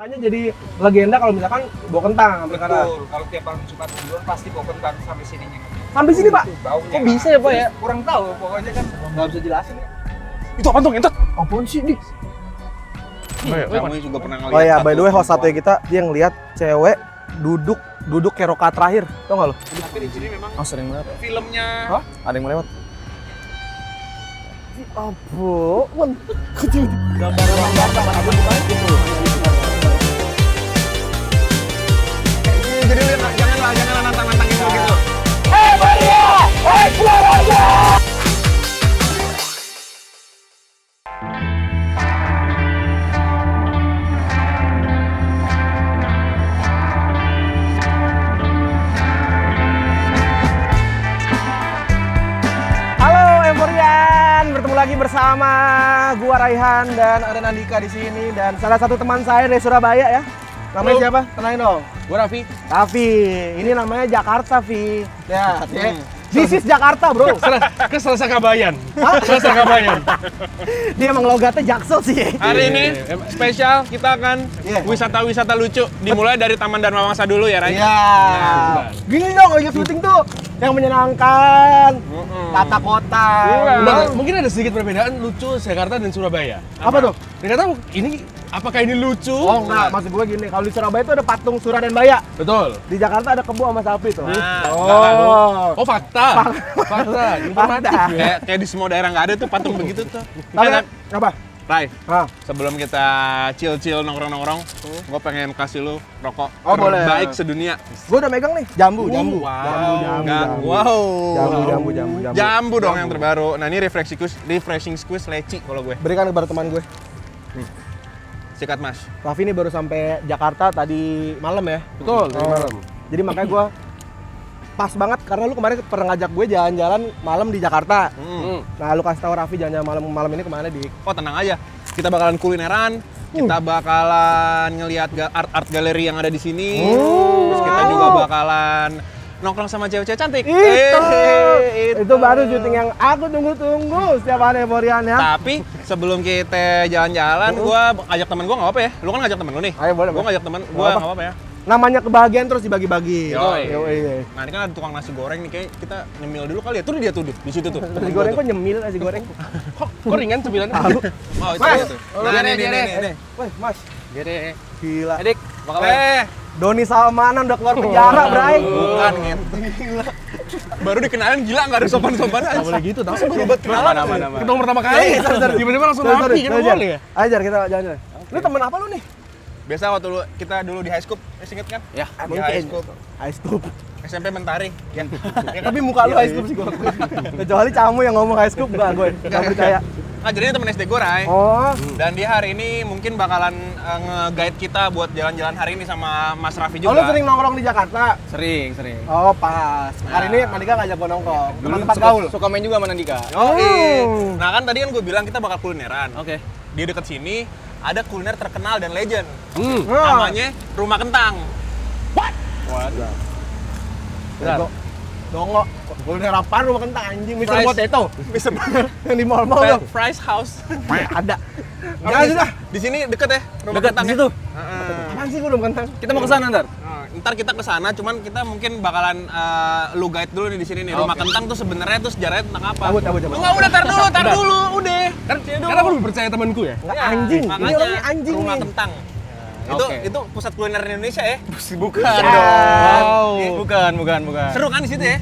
makanya jadi legenda kalau misalkan bawa kentang sampai sekarang. Betul, kalau tiap malam Jumat Kliwon pasti bawa kentang sampai sininya. Sampai sini Pak? Baunya. Kok bisa ya Pak ya? Kurang tahu, pokoknya kan Nggak bisa jelasin ya. Itu apaan tuh, ngentot? Apaan sih nih? kamu juga pernah ngeliat. Oh ya, by the way host perempuan. satunya kita dia ngeliat cewek duduk kayak roka terakhir. Tau nggak lo? Tapi di sini memang Oh, sering banget. filmnya. Hah? Ada yang melewat. Apaan? Jadi lihat, jangan nantang-nantangin begitu. Halo Emporian, bertemu lagi bersama gua Raihan dan ada Nandika di sini dan salah satu teman saya dari Surabaya ya. Namanya siapa? Kenalin dong. Gue Raffi. Raffi. Ini namanya Jakarta, Vi. Ya, this is Jakarta, bro. Ke Selasa Kabayan. Hah? Selasa Kabayan. Dia emang logatnya Jaksel sih. Hari ini spesial kita akan Iya. wisata-wisata lucu. Dimulai dari Taman Dharma Wangsa dulu ya, Ray? Iya. Gini dong, lagi syuting tuh yang menyenangkan. Tata kota. Mungkin ada sedikit perbedaan lucu Jakarta dan Surabaya. Apa tuh? Nggak tahu ini apakah ini lucu? Oh enggak, maksud gue gini, kalau di Surabaya itu ada patung Sura dan Baya. Betul. Di Jakarta ada kebo sama sapi tuh. Nah, Oh. Oh, fakta. Fakta. Informatif. Fakta. kayak di semua daerah nggak ada tuh patung begitu tuh. Tapi Kan, apa? Ray, Hah? sebelum kita chill-chill nongkrong-nongkrong, gue pengen kasih lu rokok Oh, boleh. terbaik sedunia. Gue udah megang nih, jambu. Wow. Jambu dong yang terbaru. Nah, ini refreshing squeeze leci kalau gue. Berikan kepada teman gue. Sikat, Mas. Raffi ini baru sampai Jakarta tadi malam ya. Betul, dari malam. Jadi makanya gue pas banget karena lu kemarin pernah ngajak gue jalan-jalan malam di Jakarta. Nah, lu kasih tahu Raffi jalan-jalan malam ini kemana, Dik? Oh, tenang aja. Kita bakalan kulineran, kita bakalan ngelihat art galeri yang ada di sini. Terus kita juga bakalan nongkrong sama cewek-cewek cantik. Itu baru syuting yang aku tunggu-tunggu setiap hari Emporian ya. Tapi sebelum kita jalan-jalan, gua ngajak temen gua nggak apa-apa ya. Lu kan ngajak temen lu nih. Ayo, boleh, Gua boleh. ngajak temen Nggak gua apa. nggak apa-apa ya. Namanya kebahagiaan terus dibagi-bagi. Yoi. Yoi. Nah, ini kan ada tukang nasi goreng nih, kayak kita nyemil dulu kali ya. Tuh dia tuh di situ tuh. Nasi goreng kok nyemil nasi goreng? Kok ringan cemilannya? Tahu. Oh, itu Mas. dia tuh. Oh, Nah, dia nih. Woi, Mas. Gede. Gila. Edik, apa kabar? Doni Salmanan udah keluar penjara, Bray. Bukan, Ngen. Baru dikenalin gila nggak ada sopan-sopan aja. Nggak boleh gitu, tau? Baru buat kenalan. Ketemu pertama kali. Tiba-tiba langsung rapi, kan nggak boleh ya? Ajar kita jalan-jalan. Lu temen apa lu nih? Biasa waktu kita dulu di high school, masih inget kan? Ya. Di high school. Ice Scoop. SMP Mentari. Ya. Tapi muka lu Ice Scoop sih gua. Kecuali kamu yang ngomong Ice Scoop enggak gue. Enggak percaya. Nah, jadi ini temen SD gue, Ray. Oh, Dan dia hari ini mungkin bakalan nge-guide kita buat jalan-jalan hari ini sama Mas Raffi oh juga. lu sering nongkrong di Jakarta? Sering. Oh, pas. Hari ini Mandika ngajak gua nongkrong. Tempat gaul. Suka main juga sama Nandika. Yoi. Nah kan tadi kan gue bilang kita bakal kulineran. Oke. Di dekat sini ada kuliner terkenal dan legend. Nah. Namanya Rumah Kentang. Dongo. Dongo. Kuliner apaan rumah kentang anjing? Mr. Fries. Potato. Bisa Yang di mall-mall dong. Fries House. Ada. Oh, Jangan sudah. di sini deket ya Rumah Dekat Kentang di ya? situ. Heeh. Apaan sih gua rumah kentang? Kita mau ke sana ntar. Nah, ntar kita ke sana, cuman kita mungkin bakalan lu guide dulu nih di sini nih. Rumah Kentang tuh sebenarnya tuh sejarahnya tentang apa? Cabut. Enggak, udah tar dulu, udah. Karena aku lebih percaya temanku ya. Enggak Ya, anjing. Ini makanya orangnya anjing Rumah nih. Kentang. Oke. Itu pusat kuliner Indonesia ya. Bukan Wow. Bukan. Seru kan di situ ya?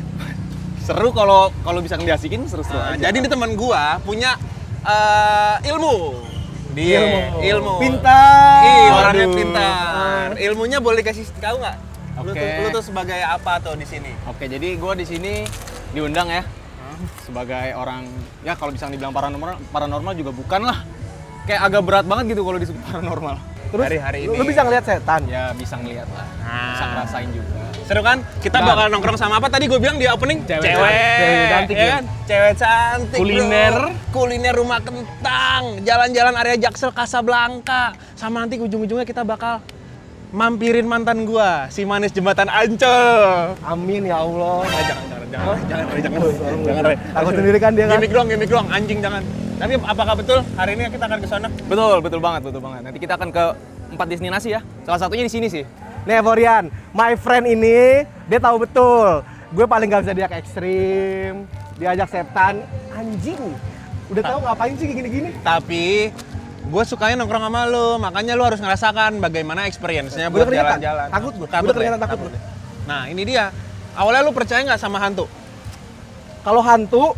Seru kalau bisa diasikin seru-seru Nah, aja. jadi ini teman gua punya ilmu. Ilmu. Pintar. Ih, orangnya Waduh. pintar. Ilmunya boleh kasih tahu nggak? Oke. Lu tuh sebagai apa tuh di sini? Oke, jadi gue di sini diundang ya sebagai orang ya kalau bisa dibilang paranormal juga bukan lah. Kayak agak berat banget gitu kalau disebut paranormal. Terus Hari-hari lu ini. bisa ngeliat setan. Ya bisa ngeliat lah, bisa ngerasain juga. Seru kan? Kita Nah. bakal nongkrong sama apa tadi gue bilang di opening? Cewek cantik, ya ya. kan? Cewek cantik. Kuliner. Bro. Kuliner Rumah Kentang. Jalan-jalan area Jaksel Casablanca. Sama nanti ujung-ujungnya kita bakal mampirin mantan gua, si manis jembatan Ancol. Amin ya Allah. Jangan, Ray. Takut sendiri kan dia kan. Gimik dong, anjing jangan. Tapi apakah betul hari ini kita akan ke sana? Betul banget. Nanti kita akan ke 4 destinasi ya. Salah satunya di sini sih. Nih Evorian, my friend ini dia tahu betul. Gue paling gak bisa diajak ekstrim, diajak septan, anjing. Udah tahu ngapain sih kayak gini-gini? Tapi gue sukanya nongkrong sama lu, makanya lu harus ngerasakan bagaimana experience-nya Udah buat kelihatan? jalan-jalan. Takut gue, Takut udah kelihatan ya? takut gue. Nah, ini dia. Awalnya lu percaya nggak sama hantu? Kalau hantu,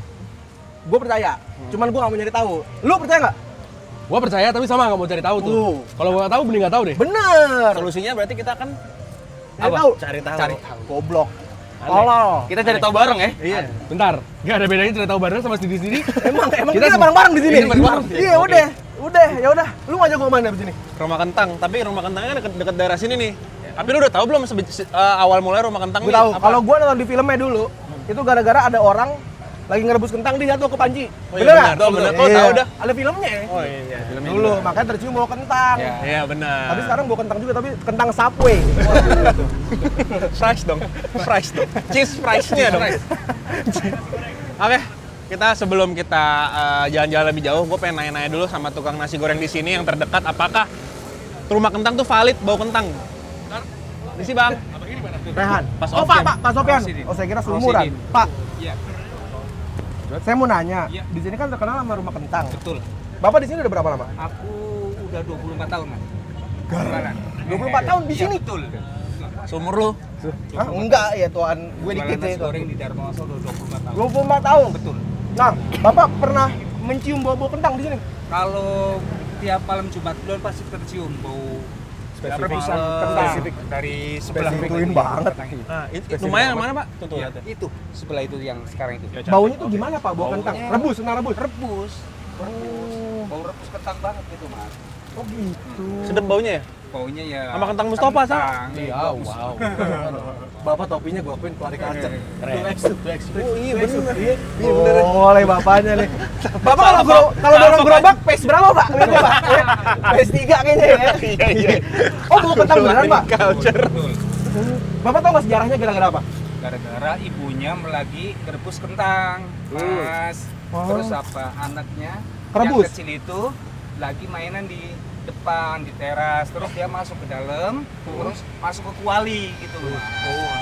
gue percaya. Cuman gue gak mau nyari tahu. Lu percaya nggak? Gua percaya tapi sama nggak mau cari tahu tuh. Kalau gua nggak tahu mending nggak tahu deh. Bener. Solusinya berarti kita kan Cari tahu. Cari tahu. Cari tahu. Goblok. Tolol. Kita cari tahu bareng ya. Iya. Bentar, nggak ada bedanya cari tahu bareng sama sendiri-sendiri. Emang Kita kita bareng-bareng di sini. Iya, bareng-bareng. Iya, udah, ya udah. Lu ngajak gua mana di sini? Rumah Kentang, tapi Rumah Kentangnya deket daerah sini nih. Tapi lu udah tahu belum awal mulai Rumah Kentang Gue nih? tahu. apa? Kalau gua nonton di filmnya dulu, itu gara-gara ada orang lagi ngerebus kentang dia jatuh ke panci. Oh iya, benar. Oh, benar. Oh, tahu dah. Ada filmnya. Oh iya, filmnya Dulu, makanya tercium bau kentang. Iya, benar. Tapi sekarang bau kentang juga, tapi kentang Subway. fries dong. Fries dong. Cheese fries-nya dong. Oke, kita sebelum kita jalan-jalan lebih jauh, gue pengen nanya-nanya dulu sama tukang nasi goreng di sini yang terdekat, apakah Rumah Kentang tuh valid bau kentang? Ini sih, Bang. Rehan. Pak Oh, Sofyan. Pak Sofyan. Oh, saya kira seumuran. Pak, Iya. saya mau nanya. Di sini kan terkenal sama rumah kentang. Betul. Bapak di sini udah berapa lama? Aku udah 24 tahun, Mas. Jualan. 24 tahun di Iya, sini. betul. Seumur lu? Hah? Enggak ya Tuhan, gue Jualan dikit ya nasi itu. goreng di Darmawaso udah 24 tahun. 24 tahun. Betul. Nah, Bapak pernah mencium bau-bau kentang di sini? Kalau tiap malam Jumat bulan pasti tercium bau rebusan Kentang. kentang dari sebelah Spesifikuin banget. Nah, lumayan yang mana, Pak? Tuh, Iya, lihat ya. itu sebelah itu yang sekarang itu. Baunya tuh gimana Pak, bau kentang? Rebus, kentang rebus? Rebus. Bau rebus kentang banget gitu, Mas. Oh gitu. Sedap baunya ya? Baunya ya Sama kentang Mustafa, Sa? Iya, wow. Bapak topinya gua akuin keluar culture. Keren. Oh iya bener. Iya bener. Boleh bapaknya nih. Bapak kalau dorong gerobak pace berapa Pak? Lihat ya, Pak. Pace 3 kayaknya ya. Iya. Oh bau kentang beneran Pak? Culture. Bapak tahu nggak sejarahnya gara-gara apa? gara-gara ibunya lagi ngerebus kentang, Mas. Oh. Terus apa anaknya Kerebus? yang kecil itu lagi mainan di depan di teras, terus dia masuk ke dalam, terus masuk ke kuali gitu, Mas.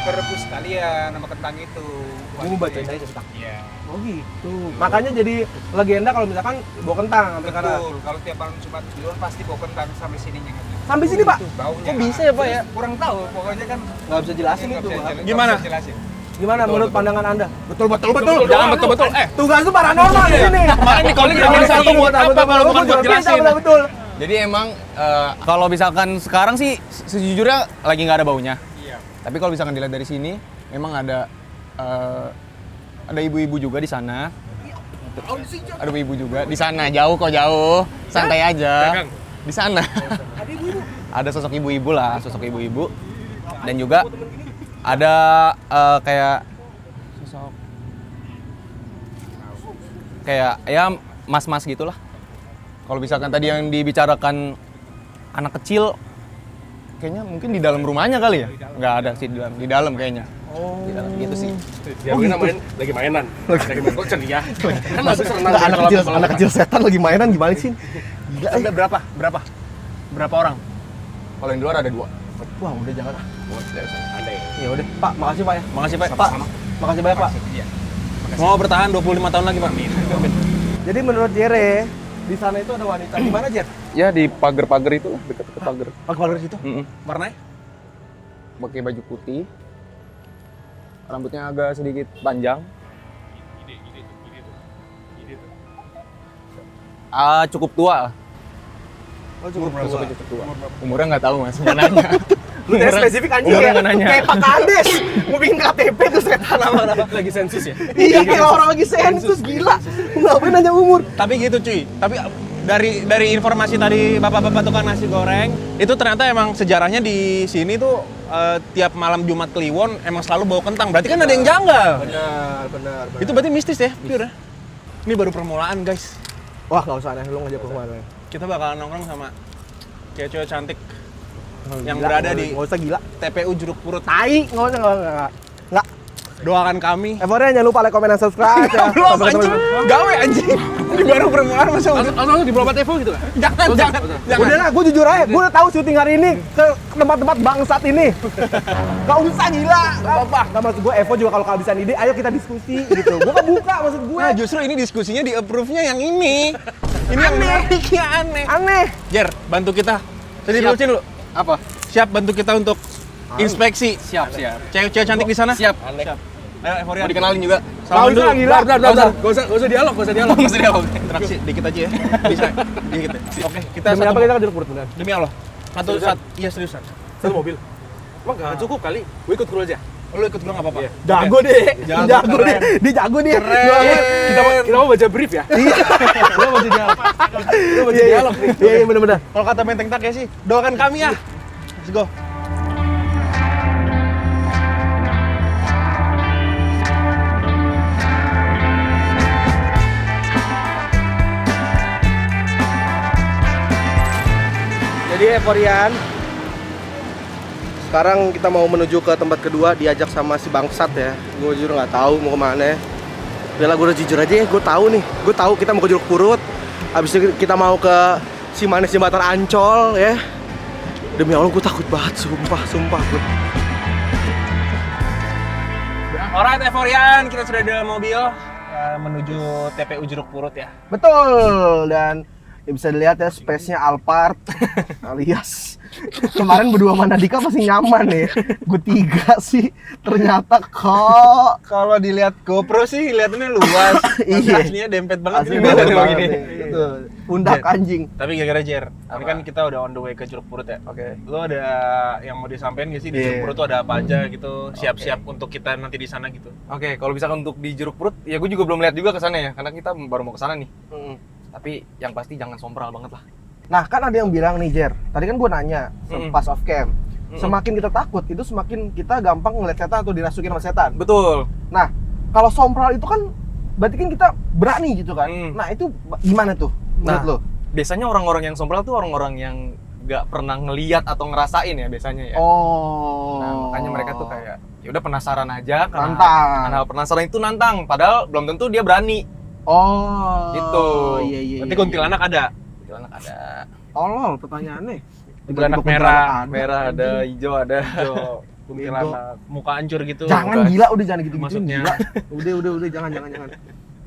Kerebus sekalian sama kentang itu. Gua bacain aja cetak. Iya. Oh gitu. Makanya jadi legenda kalau misalkan bau kentang karena Betul. Kalau tiap malam Jumat Kliwon pasti bawa kentang sampai sininya kan. sampai sini Pak. Baunya. Kok bisa ya Pak ya? Kurang tahu, pokoknya kan Nggak bisa jelasin nggak itu. bisa Pak. jelasin. Gimana? Nggak bisa jelasin. Gimana menurut pandangan Anda? Betul. Jangan betul-betul. Tugas itu paranormal di sini. Kemarin di calling Betul, bilang satu betul, buat betul, apa betul, kalau bukan betul, buat betul, jelasin. Betul. Jadi emang kalau misalkan sekarang sih sejujurnya lagi nggak ada baunya. Iya. Tapi kalau misalkan dilihat dari sini, memang ada ibu-ibu juga di sana. Ada ibu juga di sana, jauh kok jauh, santai aja. Di sana. Ada sosok ibu-ibu lah, sosok ibu-ibu. Dan juga ada kayak sosok kayak ya mas-mas gitulah. Kalau misalkan tadi yang dibicarakan anak kecil, kayaknya mungkin di dalam rumahnya kali ya? Nggak ada sih di dalam kayaknya. Oh. Di dalam gitu sih. Ya mungkin main lagi mainan. Lagi main kok ceria. Kan masih senang Anak kecil setan lagi mainan gimana sih? Gila. Ada berapa orang? Kalau yang di luar ada 2. Wah, udah jangan. Andai. Ya udah, Pak, makasih Pak ya. Makasih, Pak. Pak, makasih banyak Pak. Iya. Mau bertahan 25 tahun lagi, Pak. Jadi menurut Jere, di sana itu ada wanita. Di mana, Jer? Ya di pagar-pagar itu lah, dekat pagar. Pagar situ. Warnanya? Pakai baju putih. Rambutnya agak sedikit panjang. Cukup tua lah. Oh, cukup Cukup tua. Umurnya nggak tahu mas, nggak nanya. Lu udah spesifik anjing umurnya ya. nggak nanya. Kayak Pak Kades. Mau bikin KTP tuh setan nama-nama. Lagi sensus ya? Iya, kayak orang lagi sensus gila. Ngapain nanya umur? Tapi gitu, cuy. Tapi dari informasi tadi bapak-bapak tukang nasi goreng, itu ternyata emang sejarahnya di sini tuh tiap malam Jumat Kliwon emang selalu bau kentang. Berarti kan ada yang janggal. Benar. Itu berarti mistis ya, pure ya. Ini baru permulaan, guys. Wah, nggak usah deh, lu ngajak ke mana. Kita bakal nongkrong sama cewek-cewek cantik yang Gila, berada di nggak usah gila. TPU Jeruk Purut. Tai, nggak usah, nggak. Doakan kami. Evornya jangan lupa like, comment, dan subscribe ya. Belum Sampai ketemu anjing. di- Gawe anjing. Di baru permulaan masa udah. Langsung di Brobat Evo gitu kan? Jangan. Udah lah, gue jujur aja, gue udah tahu syuting hari ini ke tempat-tempat bangsat ini. Gak usah gila. Gak apa-apa. Gak maksud gue, Evo juga kalau kehabisan ide, ayo kita diskusi gitu. Gue kebuka maksud gue. Nah, justru ini diskusinya di approve-nya yang ini. Ini yang menariknya aneh. Aneh. Jer, bantu kita. Sini dulu. Apa? Siap bantu kita untuk inspeksi. Siap. Cewek-cewek cantik di sana? Siap. Ayo, Euphoria. Mau dikenalin juga. Salaman dulu. Gila. Gak usah dialog, Nggak usah dialog. Interaksi dikit aja ya. Bisa. Dikit. Oke, kita Demi satu. apa kita kan jeruk purut beneran? Demi Allah. Satu. Iya seriusan. satu mobil. Emang gak cukup kali? Gue ikut kru aja. Lu ikut gua enggak apa-apa. Jago deh. Jago deh. Dia jago nih. Kita mau baca brief ya? Iya. Kita mau jadi dialog. Kita mau jadi dialog nih. Iya, bener-bener. Kalau kata Menteng Tak ya sih, doakan kami ya. Let's go. Jadi Euforian, sekarang kita mau menuju ke tempat kedua, diajak sama si bangsat ya. Gue jujur nggak tahu mau kemana. Udah lah, gue udah jujur aja ya, gue tahu nih. Gue tahu kita mau ke Jeruk Purut. Habis itu kita mau ke Simanis Jembatan Ancol ya. Demi Allah gue takut banget, sumpah. Alright, Euforian, kita sudah di dalam mobil menuju TPU Jeruk Purut ya. Betul, dan ya bisa dilihat ya space-nya Alphard alias kemarin berdua sama Nadika pasti nyaman ya. Gue 3 sih ternyata kok. Kalau dilihat GoPro sih kelihatannya luas. Tapi Iya. aslinya dempet banget Asli ini banget badannya banget begini. nih. Betul. Pundak Jet. anjing. Tapi gara-gara Jer, ini kan kita udah on the way ke Jeruk Purut ya. Oke. Lu ada yang mau disampaikan nggak sih di Iya. Jeruk Purut tuh ada apa aja gitu? Siap-siap untuk kita nanti di sana gitu. Oke, kalau misalkan untuk di Jeruk Purut, ya gue juga belum lihat juga ke sana ya, karena kita baru mau ke sana nih. Tapi yang pasti jangan sombral banget lah. Nah kan ada yang bilang nih Jer, tadi kan gue nanya pas off cam, semakin kita takut itu semakin kita gampang ngeliat setan atau dirasukin sama setan. Betul. Nah kalau sompral itu kan berarti kan kita berani gitu kan. Nah itu gimana tuh menurut Nah, lo? biasanya orang-orang yang sombral tuh orang-orang yang nggak pernah ngeliat atau ngerasain ya biasanya ya. Oh. Nah, makanya mereka tuh kayak ya udah penasaran aja karena Nantang. karena penasaran itu nantang, padahal belum tentu dia berani. Oh. Gitu. Iya. Nanti kuntilanak ada. Kuntilanak ada. Tolol pertanyaannya. Kuntilanak Tiba-tiba merah, Merah ada, hijau ada. hijau, kuntilanak, muka hancur gitu. Jangan gila, udah jangan gitu Maksudnya. Gila. Udah jangan.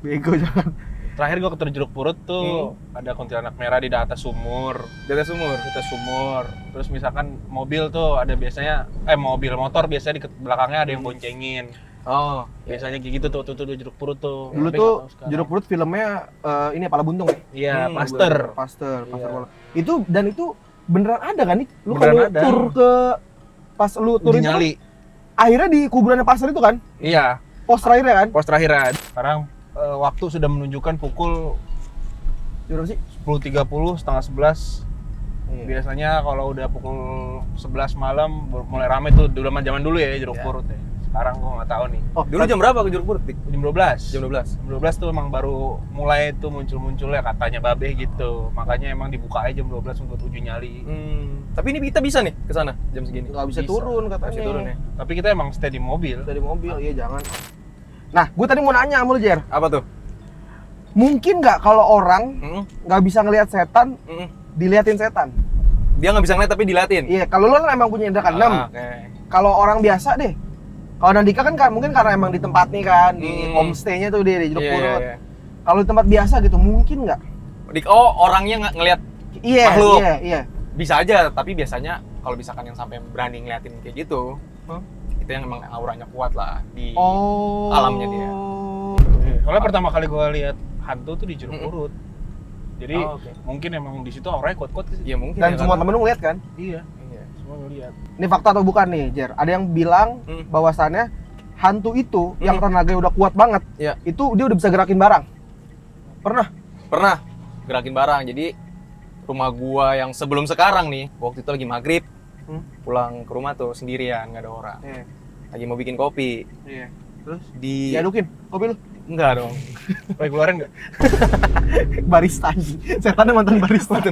Bego jangan. Terakhir gua ke Jeruk Purut tuh ada kuntilanak merah di atas sumur. Di atas sumur. Di atas sumur. Terus misalkan mobil tuh ada biasanya motor biasanya di belakangnya ada yang boncengin. Oh, Biasanya kayak gitu tuh di Jeruk Purut tuh. Dulu Tapi tuh nggak tahu sekarang. Jeruk Purut filmnya ini Pala Buntung ya? Iya, Pasteur. Pasteur Iya. bola. Itu beneran ada kan nih? Lu Beneran kalau ada. tur ke pas lu tur Uji itu kan, nyali. akhirnya di kuburannya Pasteur itu kan? Iya, Pos terakhirnya kan? pos terakhir. Sekarang waktu sudah menunjukkan pukul Jujur sih? 10.30, setengah 11. Iya. Biasanya kalau udah pukul 11 malam mulai rame tuh zaman dulu ya Jeruk Purut ya. Sekarang gua nggak tahu nih. Oh, dulu jam berapa ke Jeruk Purut, Dik? Jam 12. Jam 12. Jam 12 tuh emang baru mulai tuh muncul-munculnya katanya Babe gitu. Makanya emang dibuka aja jam 12 untuk uji nyali. Tapi ini kita bisa nih ke sana jam segini. nggak bisa turun katanya. Nggak bisa turun ya. Tapi kita emang stay di mobil. Dari mobil, iya jangan. Nah, gue tadi mau nanya sama lu, Jer. Apa tuh? Mungkin nggak kalau orang nggak bisa ngelihat setan, diliatin setan? Dia nggak bisa ngeliat tapi diliatin. Iya, kalau lu kan emang punya indra keenam. Oke. Kalau orang biasa deh, kalau Nandika kan mungkin karena emang di tempat nih kan, di homestay-nya tuh di Jeruk Purut. Iya. Kalau di tempat biasa gitu, mungkin nggak? Oh, orangnya nggak ngeliat Iya, makhluk. iya. Bisa aja, tapi biasanya kalau misalkan yang sampai berani ngeliatin kayak gitu, itu yang emang auranya kuat lah di Oh. alamnya dia. Soalnya pertama kali gua lihat hantu tuh di Jeruk Purut. Jadi Oh, oke. mungkin emang di situ auranya kuat-kuat sih. Iya mungkin. Dan ya, semua kan? temen lu ngeliat kan? Iya, Iya. semua ngeliat. Ini fakta atau bukan nih, Jer? Ada yang bilang bahwasannya hantu itu yang tenaganya udah kuat banget, Iya. itu dia udah bisa gerakin barang. Pernah? Pernah gerakin barang. Jadi rumah gua yang sebelum sekarang nih, waktu itu lagi maghrib, pulang ke rumah tuh sendirian, nggak ada orang. Iya. Lagi mau bikin kopi. Iya. Terus? Di Diadukin kopi lu? enggak dong. Pengen keluarin nggak? Barista anjing. Setannya mantan barista.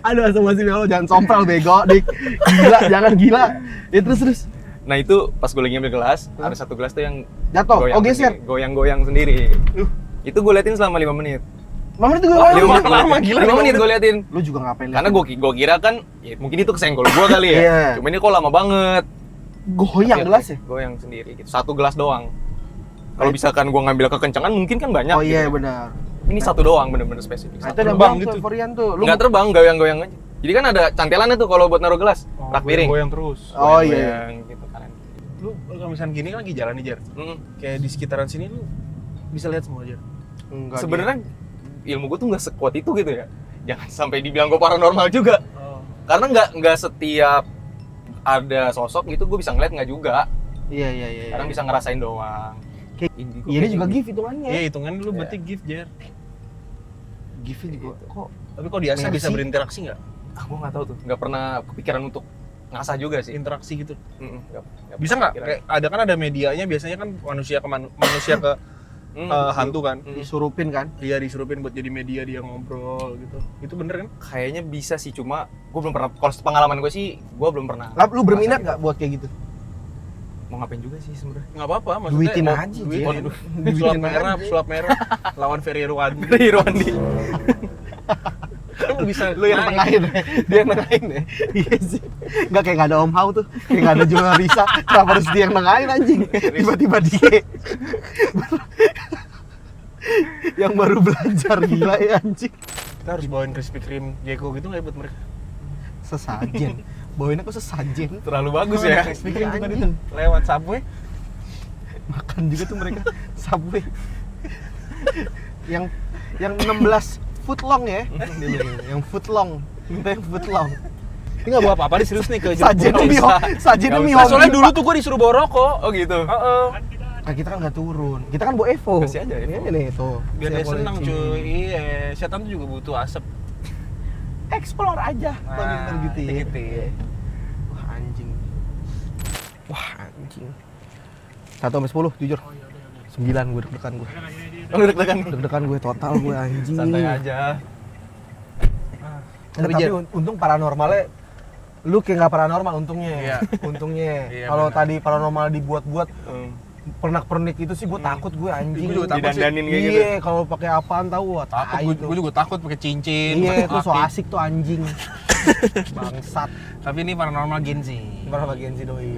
Aduh, asal masih jangan sompral bego, Dik. Gila, jangan gila. Ya terus. Nah itu pas gue lagi ngambil gelas, ada satu gelas tuh yang Jatuh. goyang Oh, geser. sendiri, goyang-goyang sendiri. Itu gue liatin selama 5 menit. Mama itu gue 5 menit gue liatin. Lu juga ngapain? Karena gue kira kan ya, mungkin itu kesenggol gue kali ya. Iya. Cuma ini kok lama banget. goyang gelas ya? Goyang sendiri gitu. Satu gelas doang. Kalau misalkan gue ngambil kekencangan mungkin kan banyak. Oh iya gitu. benar. Ini satu doang bener-bener spesifik. Nah, itu Satu. ada terbang bang gitu. tuh, Korean tuh. Lu Nggak terbang, goyang-goyang aja. Jadi kan ada cantelannya tuh kalau buat naruh gelas, rak piring. Goyang terus. Oh iya. Goyang gitu kan. Lu kalau misalnya gini kan lagi jalan nih, Jar. Kayak di sekitaran sini lu bisa lihat semua, Jar. Enggak. Sebenarnya ilmu gue tuh nggak sekuat itu gitu ya. Jangan sampai dibilang gue paranormal juga. Oh. Karena nggak setiap ada sosok gitu gue bisa ngeliat nggak juga. Iya. Kadang bisa ngerasain doang. Kayak- Indigo Iya, ini kayak juga gitu. gift hitungannya. Iya, hitungan lu berarti gift, Jar. Gift juga. Kok Tapi kok di asa Mercy? bisa berinteraksi nggak? Gue nggak tahu tuh. Nggak pernah kepikiran untuk ngasah juga sih. Interaksi gitu. Nggak Bisa pernah nggak? kepikiran. Kayak ada kan ada medianya biasanya kan manusia ke manusia ke hantu kan. disurupin kan? Iya disurupin buat jadi media dia ngobrol gitu. Itu bener kan? Kayaknya bisa sih, cuma gue belum pernah. Kalau pengalaman gue sih, gue belum pernah. Lah, lu berminat nggak buat kayak gitu? Mau ngapain juga sih sebenarnya? Nggak apa-apa, maksudnya Duitin mau- aja, duitin. Jer. Sulap merah lawan Ferry Irwandi. Dari Rondi. Lu bisa Lu yang naik. nengahin ya? Dia yang nengahin ya? Iya sih. Nggak kayak nggak ada Om Hao tuh. Kayak nggak ada jual Risa. Kenapa harus dia yang nengahin anjing? Tiba-tiba dia. Yang baru belajar gila ya anjing. Kita harus bawain Krispy Kreme Jeko gitu nggak ya buat mereka? Sesajen. Bawain aku sesajen. Terlalu bagus ya. Krispy Kreme juga Anjing. Lewat Subway. Makan juga tuh mereka Subway. yang 16 foot long ya. Yang foot long. Minta yang foot long. Ini nggak bawa apa-apa, serius nih ke Sajen Nggak demi usah. sajen Nggak demi usah. hobi. Soalnya dulu tuh gue disuruh bawa rokok. Oh gitu. Heeh. Nah, kita kan nggak turun. Kita kan bawa Evo. Kasih aja Evo. Ini nih tuh. Biar dia Saya senang koleksi. cuy. Iya, setan tuh juga butuh asap. Explore aja. Kalau Nah, gitu ya. gitu ya. Wah anjing. Wah anjing. 1 sampai 10 jujur. 9 gue deg-degan gue. Oh, deg-degan. Deg-degan gue total gue anjing. Santai aja. Tapi untung paranormalnya lu kayak nggak paranormal untungnya. Iya. Untungnya. Iya, Kalau benar. tadi paranormal dibuat-buat pernak-pernik itu sih gue takut gue anjing. Gue juga takut sih. Didandanin kayak gitu. Iya, kalau pakai apaan tahu wah Takut, tai tuh. gue juga takut pakai cincin. Iya, pakai itu so aki. asik tuh anjing. Bangsat. Tapi ini paranormal Gen Z. Berapa bagian sih doi?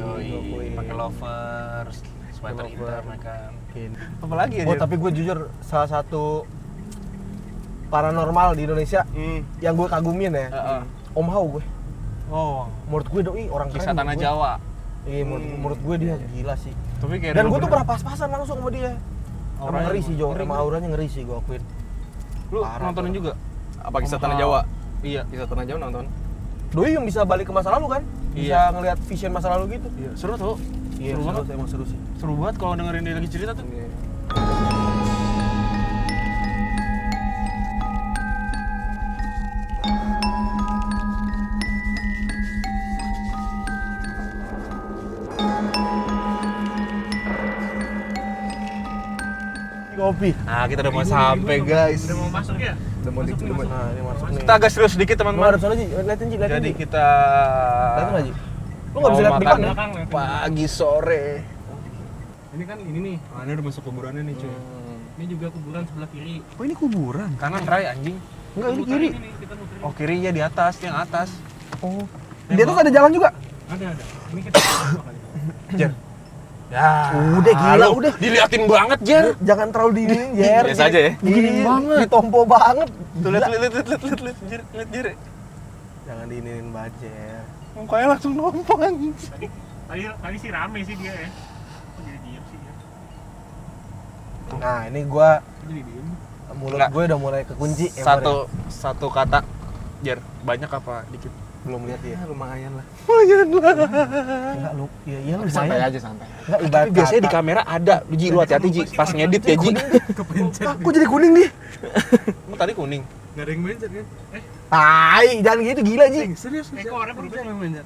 Pakai lovers, sweater Lover. hitam ya kan. Mungkin. Apa lagi ya? Oh, tapi gue jujur salah satu paranormal di Indonesia yang gue kagumin ya, Om Hao gue. Oh, Menurut gue doi orang keren. kisah tanah menurut gue. Jawa. Iya, menurut gue dia gila sih. Tapi kayak Dan dulu gue tuh bener- pernah pas-pasan langsung sama dia. Sama Auranya ngeri sih Jo, ngeri, sama ngeri. auranya ngeri sih gue akuin. Lu Parah, nontonin parah. juga? Apa kisah Om tanah Hao. Jawa? Iya. Kisah tanah Jawa nonton. Doi yang bisa balik ke masa lalu kan? Bisa Iya. ngelihat vision masa lalu gitu. Iya. Seru tuh. Iya, Seru banget. emang seru sih. Seru banget kalau dengerin dia lagi cerita tuh. Kopi. Nah, kita udah mau sampai, guys. Udah mau masuk ya? Udah mau dikit. Nah, ini masuk nih. Kita agak serius sedikit, Gimana teman-teman. soalnya Ji? Liatin Ji, liatin Jadi Ji. kita Liatin nggak Ji? Lu nggak bisa mau lihat makan depan ya? belakang, liatin. pagi sore. Ini kan ini nih. Nah, ini udah masuk kuburannya nih, cuy. Ini juga kuburan sebelah kiri. Oh ini kuburan? Kanan rai anjing. Enggak, ini kiri. Ini kita muterin. Oh, kiri ya di atas, yang atas. Oh. Di atas ada jalan juga? Ada. Ini kita makanya. Jer. Ya. Udah, gila, lu udah. Diliatin banget, Jer. Jangan terlalu diinin, Jer. Biasa aja ya. Begini banget. Ditompo banget. Tuh lihat Jer, lihat Jer. Jangan diinin banget, Jer. Mukanya langsung nompong anjing. Tadi sih rame sih dia ya. Kok jadi diem sih ya? Nah, ini gua Jadi diem. mulut Enggak. gue udah mulai kekunci. Satu kata. Jer, banyak apa dikit? Belum lihat dia. Ya, lumayan lah. Enggak lu. Iya, iya lu Santai lumayan. aja, santai. Enggak ibarat Tapi biasanya di kata. kamera ada. Lu Ji, lu hati-hati Ji. Pas ngedit ya Ji. Ah, kok jadi kuning nih? Lu tadi kuning. Nggak ada yang mencet kan? Tai, jangan gitu gila, Ji. Serius? Kok orang berubah yang mencet?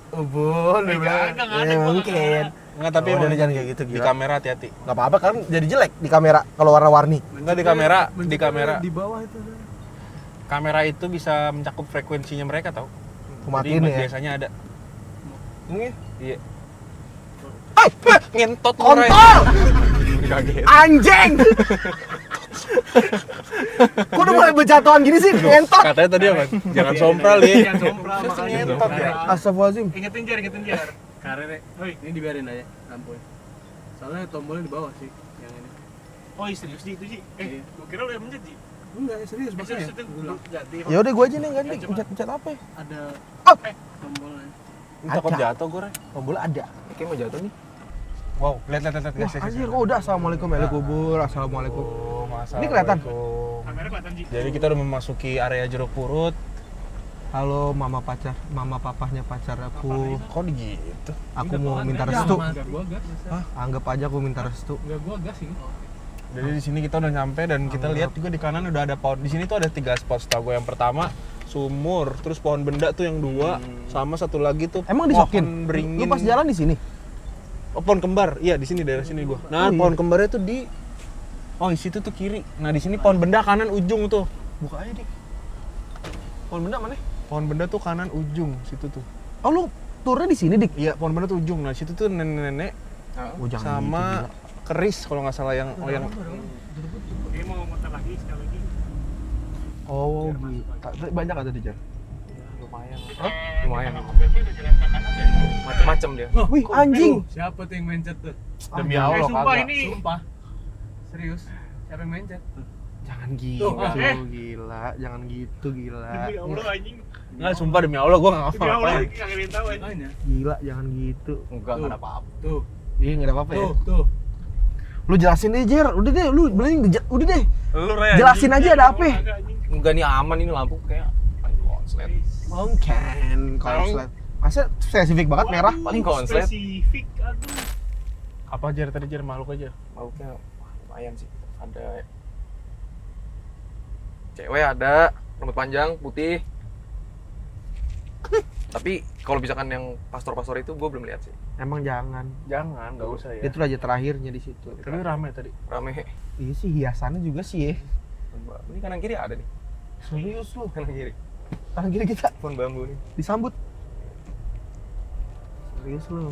Oh, boleh. nggak ada, Ya, gua mungkin. Enggak, tapi Udah, emang jangan kayak gitu, di gila. kamera hati-hati. Enggak apa-apa kan jadi jelek di kamera kalau warna-warni. Enggak di kamera, di Mencetnya kamera. Di bawah itu. Kamera itu bisa mencakup frekuensinya mereka tau. Kumatiin Jadi ya. biasanya ada. Ini Iya. Ngentot Kontol! Anjing! Kok udah mulai berjatuhan gini sih? Ngentot! Katanya tadi apa? Jangan sompral ya. Jangan sompral, makanya Ngentot ya. Astagfirullahaladzim. Ingetin jar. Karet, ini dibiarin aja lampunya. Soalnya tombolnya di bawah sih, yang ini. Oh, serius Ji, itu Ji? Gua kira lu yang mencet Ji. Enggak, serius makanya. Ganti. Ya udah gue aja nih ganti. Pencet apa ya? Ada tombolnya. Takut Ada. jatuh gue. Tombol ada. Kayak mau jatuh nih. Wow, lihat Wah, guys. anjir kok udah assalamualaikum kubur. Assalamualaikum. Ini kelihatan? Kamera kelihatan Ji. Jadi kita udah memasuki area jeruk purut. Halo mama papahnya pacar aku. Kok gitu? Aku mau minta restu. Enggak gua gas. Anggap aja aku minta restu. Enggak gua gas ini. Jadi di sini kita udah nyampe dan kita lihat juga di kanan udah ada pohon. Di sini tuh ada 3 spot setahu gue. Yang pertama sumur, terus pohon benda tuh yang 2, sama satu lagi tuh Emang pohon disokin? beringin. Lu pas jalan di sini? Oh, pohon kembar. Iya, di sini daerah sini gua. Nah, Oh, iya. pohon kembarnya tuh di di situ tuh kiri. Nah, di sini pohon benda kanan ujung tuh. Buka aja, Dik. Pohon benda mana? Pohon benda tuh kanan ujung situ tuh. Oh, lu turnya di sini, Dik? Iya, pohon benda tuh ujung. Nah, situ tuh nenek-nenek Oh, jangan gitu, sama gila. keris kalau nggak salah yang Ini mau muter lagi sekali lagi. Oh, gitu. Banyak ada di jalan. Lumayan. Macem-macem dia. Wih, anjing. Siapa tuh yang mencet tuh? demi Ah, Allah sumpah kagak. ini. Sumpah. Serius. Siapa yang mencet? Jangan gitu, Tuh, gila. Jangan gitu, gila. Demi Allah anjing. Nggak, sumpah demi Allah gua nggak Demi Allah ngapa-ngapain. kagak ada yang tahu anjing. Gila, jangan gitu. Enggak ada apa-apa. Tuh. Iya, nggak ada apa-apa ya. Tuh. Lu jelasin deh, Jer. Udah deh, lu mending udah deh. Lu Ray. Jelasin aja ada apa. Kagak, anjing. Enggak nih aman ini lampu kayak konslet. Mungkin konslet. Masa spesifik banget merah? Paling konslet. Spesifik, aduh. Apa Jar tadi Jar makhluk aja? Makhluknya lumayan sih. Ada cewek, ada rambut panjang, putih. Tapi kalau misalkan yang pastor-pastor itu gue belum lihat sih. Emang jangan. Jangan, nggak usah ya. Itu aja terakhirnya di situ. Tapi rame tadi. Rame. Iya sih hiasannya juga sih ya. Ini kanan kiri ada nih. Serius lu. Kanan kiri. Tangan kiri kita Pohon bambu nih. disambut. Serius lu.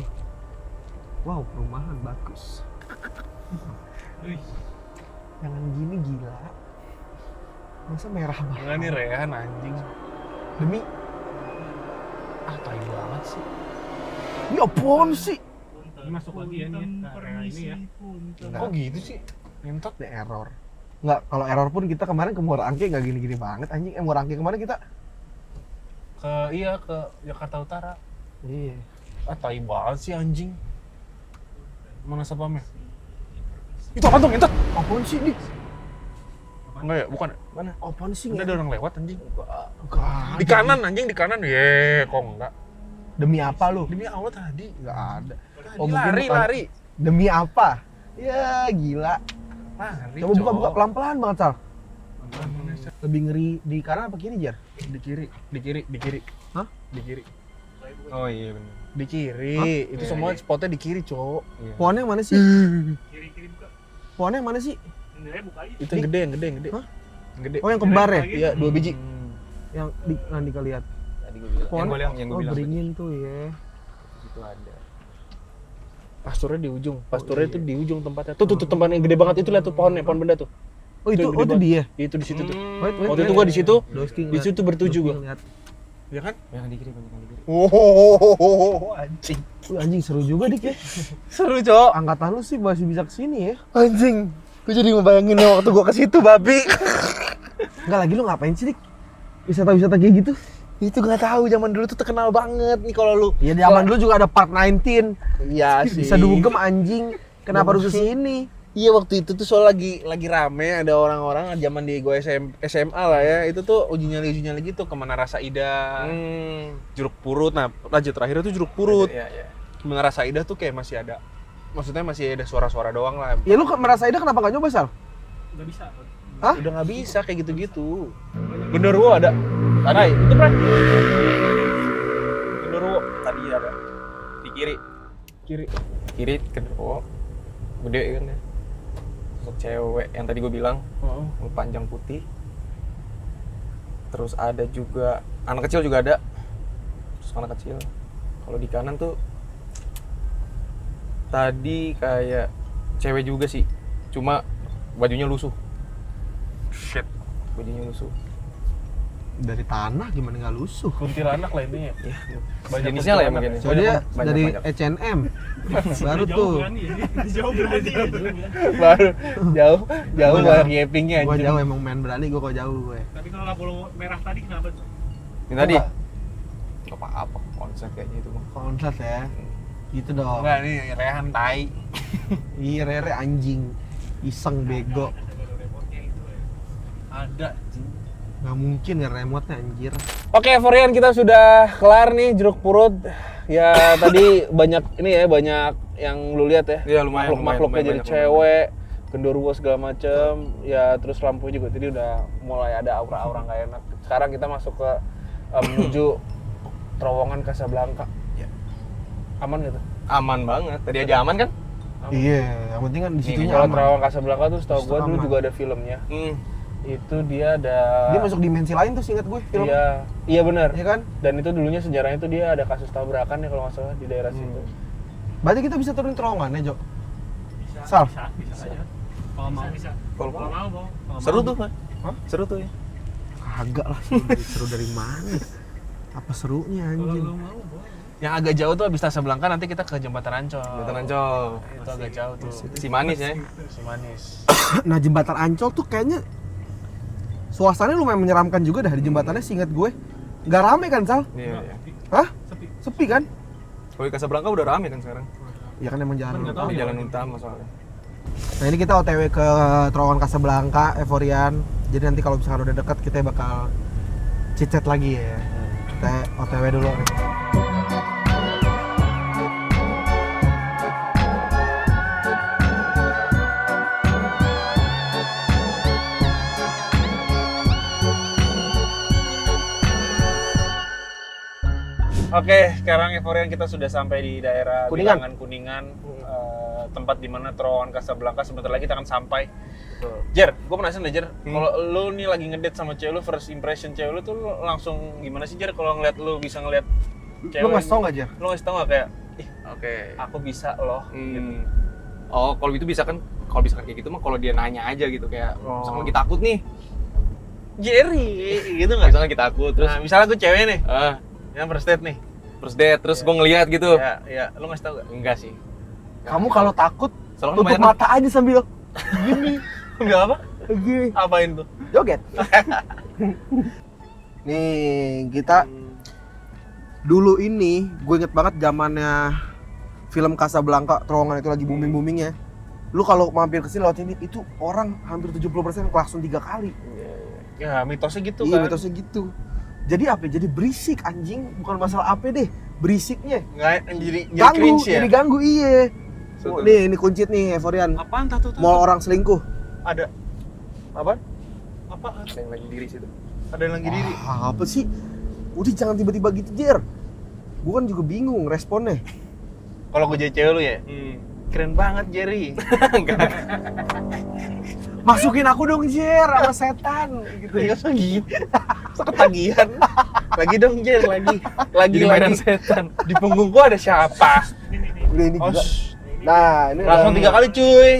Wow, perumahan bagus. Wih. Jangan gini gila. Masa merah banget? Enggak nih Rehan anjing. Demi Tai banget sih. ini apaan sih? Ini masuk lagi ya nih ya, ke area ini ya. Kok gitu sih? Ngentot. Ini error. Enggak, kalau error pun kita kemarin ke Muara Angke nggak gini-gini banget anjing. Muara Angke kemarin kita Ke Jakarta Utara. iya. Tai banget sih anjing. Mana sapamnya? Itu apa tuh ngentot? Apaan sih ini? Enggak ya, bukan. Mana? Apaan sih? Udah ada orang lewat anjing. Enggak. Di kanan anjing, di kanan. Ye, kok enggak? Demi apa lu? Demi Allah tadi. Enggak ada. Oh, lari, bukan. lari. Demi apa? Ya gila. Lari. Coba buka Cok. pelan-pelan banget, Sal. Lebih ngeri di kanan apa kiri, Jar? Di kiri, di kiri, di kiri. Hah? Di kiri. Oh iya benar. Di kiri. Hah? Itu Iya, semua iya. spotnya di kiri, Cok. Pohonnya yang mana sih? Kiri-kiri buka. Pohonnya yang mana sih? Ini buka aja. Itu yang gede, yang gede, yang gede. Hah? Yang gede. Oh, yang kembar ya? Iya, 2 biji. Yang di nanti kalian lihat. Tadi gue bilang. Pohon Yang gue oh, bilang. beringin tuh ya. Itu ada. Pasturnya di ujung. Pasturnya itu di ujung tempatnya. Tuh tempat yang gede banget itu lihat tuh pohonnya, pohon benda tuh. Oh itu, yang gede itu banget. dia. Itu di situ tuh. Wait, Waktu itu gua di situ. Dosking Di situ bertujuh gua. Lihat. Ya kan? Yang di kiri, banyak yang di kiri. Oh, anjing. Anjing seru juga dik ya. Seru, Cok. Angkatan lu sih masih bisa kesini ya. Anjing. Gue jadi ngebayangin waktu gua ke situ, babi. Enggak lagi lu ngapain sih dik? Wisata-wisata kayak gitu? Itu gak tahu zaman dulu tuh terkenal banget nih kalau lu. Iya di zaman dulu juga ada Park 19. Iya sih. Bisa dugem anjing. Kenapa harus kesini? Iya waktu itu tuh soal lagi rame ada orang-orang zaman di gue SMA lah ya. Itu tuh uji nyali gitu ke Menara Saidah. Jeruk Purut. Nah, raja terakhir itu Jeruk Purut. Iya, iya. Menara Saidah tuh kayak masih ada. Maksudnya masih ada suara-suara doang lah. Ya lu merasa ide kenapa gak nyoba Sal? Nggak bisa. Hah? Udah nggak bisa kayak gitu-gitu. Genderuwo ada. Ada itu Bray. Genderuwo Tadi ada di kiri. Kiri kedua. Gede kan ya. Sosok cewek yang tadi gue bilang, yang panjang putih. Terus ada juga anak kecil juga ada. Terus anak kecil. Kalau di kanan tuh Tadi kayak cewek juga sih. Cuma bajunya lusuh. Shit. Bajunya lusuh. Dari tanah gimana nggak lusuh? Kuntilanak lah intinya. Ya, Banyak jenisnya lah ya kuntilanak mungkin. So dia Banyak, dari banyak. H&M. Baru tuh. Jauh berani. Baru jauh Gua banyak jauh. yapingnya Gue anjing. jauh emang main berani gue kok jauh gue. Tapi kalau lampu merah tadi kenapa tuh? Ini tadi. Enggak. Gak apa-apa, konsep kayaknya itu mah. Konslet ya. Gitu dong. Enggak nih rehan tai. Ih, Rere anjing. Iseng bego. Ada. Gak mungkin ya remote anjir. Oke, Forian, kita sudah kelar nih jeruk purut. Ya tadi banyak ini ya, banyak yang lu lihat ya. Iya, lumayan, Makhluk-makhluknya lumayan jadi banyak, cewek, genderuwo segala macem. Ya terus lampu juga tadi udah mulai ada aura-aura nggak enak. Sekarang kita masuk ke menuju terowongan Casablanca. Iya. Aman gitu. Aman banget. Tadi aja aman kan? Iya, yang penting kan di situnya Kalau aman. terowongan Casablanca tuh setahu Justru gua dulu aman. juga ada filmnya. Itu dia ada. Dia masuk dimensi lain tuh seingat gue film. Iya, iya benar. Iya kan? Dan itu dulunya sejarahnya itu dia ada kasus tabrakan ya kalau nggak salah di daerah situ. Berarti kita bisa turun terowongannya, Jo. Sal. Bisa aja. Kalau mau bisa. Kalau Kalau mau, Bang. Kalau Seru mau. tuh, Pak. Hah? Seru tuh ya. Kagak lah, seru dari mana? Apa serunya Kalau anjing? lu mau, Bang. Yang agak jauh tuh abis Casablanca nanti kita ke Jembatan Ancol. Jembatan Ancol. Itu agak jauh tuh. Si manis ya. Si manis. Nah, jembatan Ancol tuh kayaknya suasananya lumayan menyeramkan juga dah di jembatannya seingat gue. Nggak rame kan, Sal? Iya, iya. Hah? Sepi. Sepi kan? Kalau di Casablanca udah rame kan sekarang. Ya kan emang jalan. Nggak tahu Ini ya. jalan utama soalnya. Nah, ini kita OTW ke terowongan Casablanca, Evorian. Jadi nanti kalau misalkan udah dekat kita bakal chit-chat lagi ya. Kita OTW dulu nih. Oke, sekarang Evorian kita sudah sampai di daerah Kuningan. Bilangan Kuningan, tempat di mana terowongan Casablanca. Sebentar lagi kita akan sampai. Jer, gue penasaran deh Jer, kalau lu nih lagi ngedate sama cewek lu, first impression cewek lu tuh lu langsung gimana sih Jer kalau ngeliat lu bisa ngeliat cewek? Lu ngasih tau nggak, Jer? Lu ngasih tau nggak kayak, ih Oke. aku bisa loh. Gitu. Oh, kalau itu bisa kan, kalau bisa kayak gitu mah kalau dia nanya aja gitu kayak, misalkan lagi takut nih, Jerry, gitu nggak? misalkan kita takut terus, Nah, misalnya gue cewek nih, ah, yang first date nih, first date, terus gue ngeliat gitu, ya, lu ngasih tau gak? enggak sih. Kamu kalau takut Soalnya tutup kebanyakan- mata aja sambil gini, Enggak apa? gini, Apain tuh? joget. Nih, kita dulu ini gue inget banget zamannya film Casablanca, terowongan itu lagi booming-boomingnya. Lu kalau mampir ke sini lewat sini itu orang hampir 70% klakson 3 kali. Ya, mitosnya gitu Iya, kan. mitosnya gitu. Jadi apa? Jadi berisik anjing, bukan masalah apa deh, berisiknya. Nggak, jadi Ganggu, cringe ya? jadi ganggu iya. Betul. Nih, ini kuncit nih, Evorian. Apaan tuh? Mau orang selingkuh. Ada. Apa? Apaan? Ada yang lagi diri situ. Ada yang lagi diri. Ah, apa sih? Udah jangan tiba-tiba gitu, Jer. Gue kan juga bingung responnya. Kalau gue jadi cewek lu ya, keren banget Jerry. Masukin aku dong, Jer, sama setan gitu. Ya so gitu. So ketagihan. Lagi dong Jer, lagi. Lagi Jadi mainan setan. Di punggung gua ada siapa? Udah ini Oh, juga. shh. Nah, ini Langsung udah- 3 kali cuy.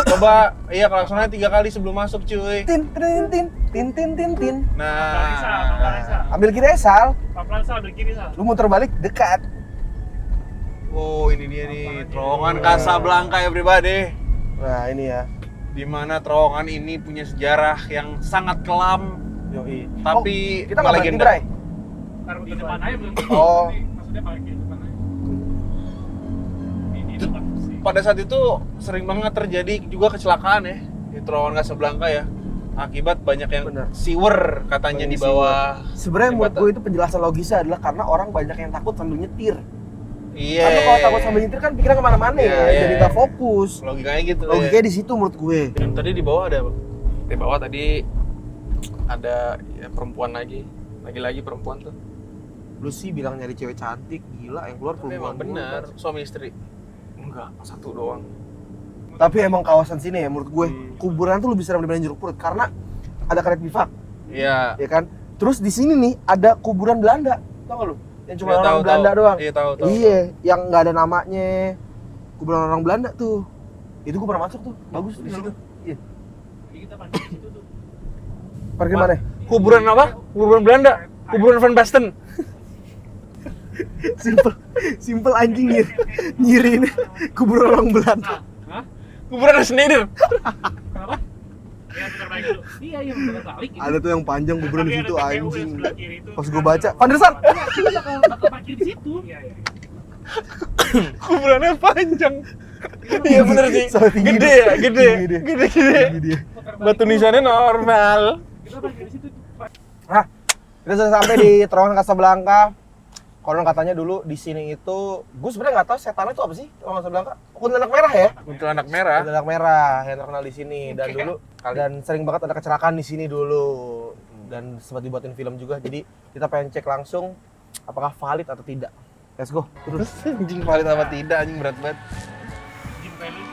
Coba, iya klaksonnya 3 kali sebelum masuk cuy. tin tin tin tin tin tin tin. Nah, Ambil kiri ya, Sal. Pelan-pelan Sal, ambil kiri Sal. Lu muter balik dekat. oh ini dia nih, terowongan Casablanca everybody. Nah, ini ya. Di mana terowongan ini punya sejarah yang sangat kelam, Yoi. tapi Kita nggak berhenti, melegenda. Bray. Taruh di depan aja belum. Oh. Maksudnya parkir di depan aja. Ini depan sih. Pada saat itu sering banget terjadi juga kecelakaan ya di terowongan Casablanca ya, akibat banyak yang Bener. siwer katanya Banyak di bawah. Sebenarnya menurut jembatan. gue itu penjelasan logisnya adalah karena orang banyak yang takut sambil nyetir. Iya. Karena kalau takut sambil nyetir kan pikiran kemana-mana Iya, ya, iya, jadi iya. nggak fokus. Logikanya gitu. Logikanya di situ menurut gue. Dan tadi di bawah ada apa? Di bawah tadi ada ya, perempuan lagi perempuan tuh. Lu sih bilang nyari cewek cantik, gila yang keluar Tapi emang perempuan. benar suami istri. Enggak, satu doang. Tapi emang kawasan sini ya menurut gue kuburan tuh lebih serem dibanding jeruk purut karena ada karet bifak, Iya. ya kan? Terus di sini nih ada kuburan Belanda, tau gak lu? Yang cuma Iya, orang tahu, Belanda tahu. doang. Iya tahu. Iya, yang nggak ada namanya. kuburan orang Belanda tuh. Itu gua pernah masuk tuh. Bagus di situ. Iya. Kita parkir di situ tuh. Parkir mana? Kuburan apa? Kuburan Belanda. Kuburan Van Basten. Simple anjing nyiri ini kuburan orang Belanda. Kuburan Schneider. Kenapa? Ya putar balik dulu. Iya, putar balik. Ada tuh yang panjang kuburan di situ Tapi ada TPU anjing. yang sebelah kiri itu. Pas gua baca, Van der Sar. Kita bakal parkir di situ. Iya. Kuburannya panjang. Iya bener sih. Sampai tinggi Gede dia. ya, gede. Tinggi dia. Gede. dia. Batu nisannya normal. Kita parkir di situ. Nah, kita sudah sampai di terowongan Casablanca. Konon katanya dulu di sini itu, gue sebenarnya nggak tahu setannya itu apa sih terowongan Casablanca. Kuntilanak merah ya? Kuntilanak merah. Kuntilanak merah yang terkenal di sini dan dulu sering banget ada kecelakaan di sini dulu dan sempat dibuatin film juga. Jadi kita pengen cek langsung apakah valid atau tidak. Let's go. Terus Anjing valid apa tidak, anjing berat banget. Jim Kelly.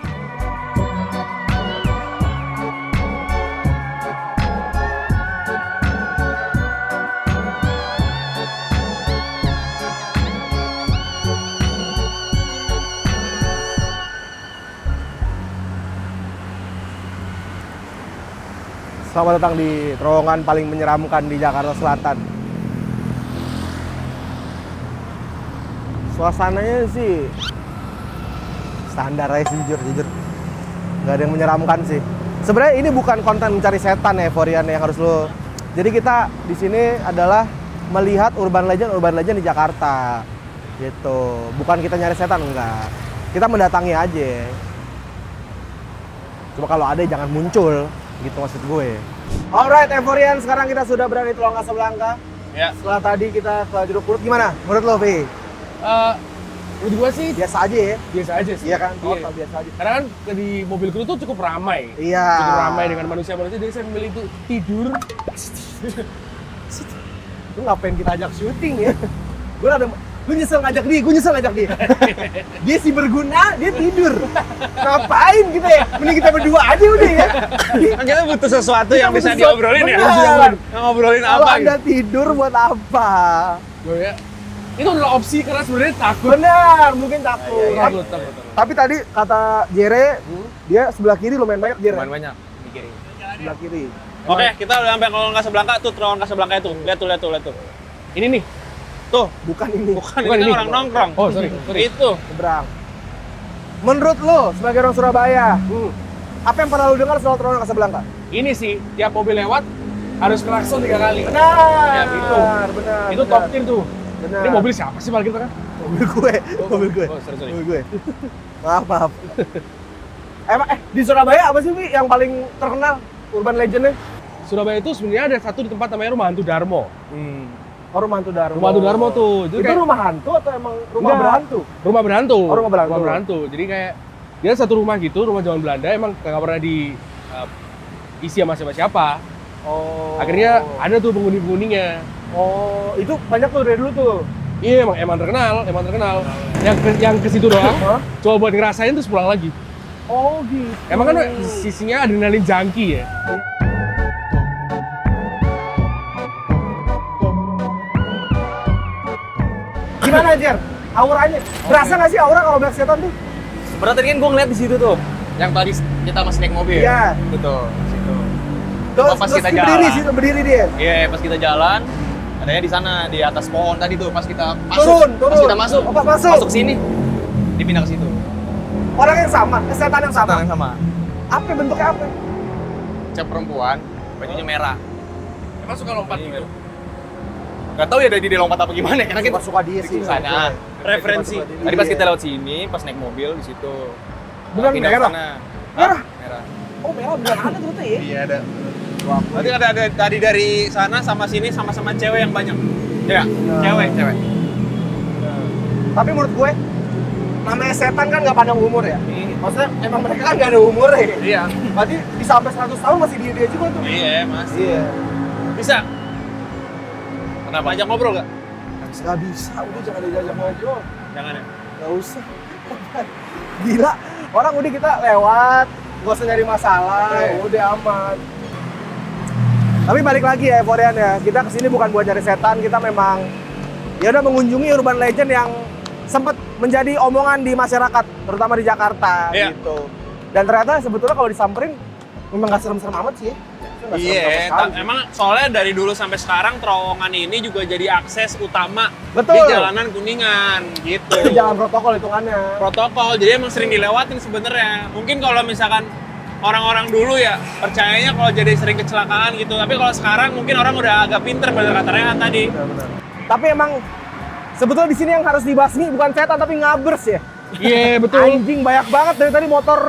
selamat datang di terowongan paling menyeramkan di Jakarta Selatan. Suasananya sih standar aja sih, jujur. Nggak ada yang menyeramkan sih. Sebenarnya ini bukan konten mencari setan ya, Forian, yang harus lo. Jadi kita di sini adalah melihat urban legend di Jakarta. Gitu. Bukan kita nyari setan, enggak. Kita mendatangi aja. Cuma kalau ada jangan muncul, gitu maksud gue. Alright, Evorian, sekarang kita sudah berada di terowongan Casablanca. Ya. Setelah tadi kita ke Jeruk Purut, gimana menurut lo, Vi? Menurut gua sih Biasa aja ya? biasa aja sih. Iya kan? Iya. Total biasa aja. Karena kan di mobil kru tuh cukup ramai. Iya. Cukup ramai dengan manusia-manusia, jadi saya memilih itu tidur. Lu ngapain kita ajak syuting ya? Lu nyesel ngajak dia, gue nyesel ngajak dia. Dia si berguna, dia tidur. Ngapain kita ya? Mending kita berdua aja udah ya. Kan kita butuh sesuatu yang Kita bisa butuh diobrolin ya. bener. Ngobrolin Kalau apa Anda gitu. tidur buat apa? Gue ya, itu adalah opsi karena sebenarnya takut. Benar, mungkin takut. Takut. Tapi tadi kata Jere, dia sebelah kiri lumayan banyak Jere. Lumayan banyak di kiri. Sebelah kiri. Oke, kita udah sampai terowongan Casablanca tuh, terowongan Casablanca itu. Lihat tuh. Ini nih. Tuh, Bukan ini. bukan Bukan ini ini. orang nongkrong. Oh, sorry. Itu. Seberang. Menurut lo sebagai orang Surabaya, apa yang pernah lo dengar soal terowongan Casablanca? Ini sih, tiap mobil lewat harus klakson 3 kali. Benar. Ya, itu. Benar. Itu top tier tuh. Benar. Ini mobil siapa sih parkir kan? Mobil gue. Mobil gue. Oh, sorry. Mobil gue. Maaf. Emang di Surabaya apa sih, Wi, yang paling terkenal urban legendnya? Surabaya itu sebenarnya ada satu di tempat namanya Rumah Hantu Darmo. Oh, Rumah Hantu Darmo. Rumah Hantu Darmo tuh. Jadi Itu kayak rumah hantu atau emang rumah Enggak. berhantu? rumah berhantu. Oh, rumah berhantu. Jadi kayak dia satu rumah gitu, rumah zaman Belanda, emang nggak pernah isi sama siapa-siapa. Oh. Akhirnya ada tuh penghuni-penghuninya. Oh, itu banyak tuh dari dulu tuh. Iya, emang terkenal. Yang ke situ doang. Hah? Coba buat ngerasain terus pulang lagi. Oh, gitu. Emang kan sisinya adrenalin junkie ya. Gimana, Jer? Auranya? Berasa nggak sih aura kalau banyak setan tuh? Sebenarnya tadi kan gue ngeliat di situ tuh, yang tadi kita masih naik mobil. Iya. Betul, di situ. Terus Pas kita berdiri, jalan. berdiri dia. Iya, pas kita jalan, adanya di sana, di atas pohon tadi tuh, pas kita masuk. Turun. Pas kita masuk. Oh, pas masuk. Masuk sini, dipindah ke situ. Orang yang sama, setan yang sama. Setan yang sama. Apa bentuknya apa? Cewek perempuan, bajunya merah. Emang suka lompat gitu. Gak tau ya dari dia lompat apa gimana, karena kita Suka dia sih. sana. Referensi. Tadi pas kita lewat sini, pas naik mobil di situ. Beneran Pindah ke merah? sana. Merah? Merah. Oh, merah beneran ada ternyata ya? Iya ada. Berarti ada tadi dari sana sama sini sama-sama cewek yang banyak. Ya, Cewek. Tapi menurut gue, namanya setan kan nggak pandang umur ya? Maksudnya emang mereka kan nggak ada umur ya? Iya. Berarti bisa sampai 100 tahun masih dia juga tuh. Iya, masih. Iya. Bisa. Kenapa? Ajak ngobrol gak? Nggak bisa, udah jangan diajak ngobrol. Jangan ya? Nggak usah. Gila, orang udah kita lewat, nggak usah nyari masalah, udah aman. Tapi balik lagi ya, Evorian ya, kita kesini bukan buat cari setan, kita memang ya udah mengunjungi urban legend yang sempat menjadi omongan di masyarakat, terutama di Jakarta Iya. gitu. Dan ternyata sebetulnya kalau disamperin memang nggak serem-serem amat sih ya. Nggak serem-serem Iya, sekali. emang soalnya dari dulu sampai sekarang terowongan ini juga jadi akses utama Betul. di jalanan Kuningan gitu. Itu jalan protokol hitungannya. Protokol, jadi emang sering dilewatin sebenarnya. Mungkin kalau misalkan orang-orang dulu ya percayanya kalau jadi sering kecelakaan gitu. Tapi kalau sekarang mungkin orang udah agak pinter bener kata Rehan tadi. Benar-benar. Tapi emang sebetulnya di sini yang harus dibasmi bukan setan tapi ngabers ya. Iya, betul. Anjing banyak banget dari tadi motor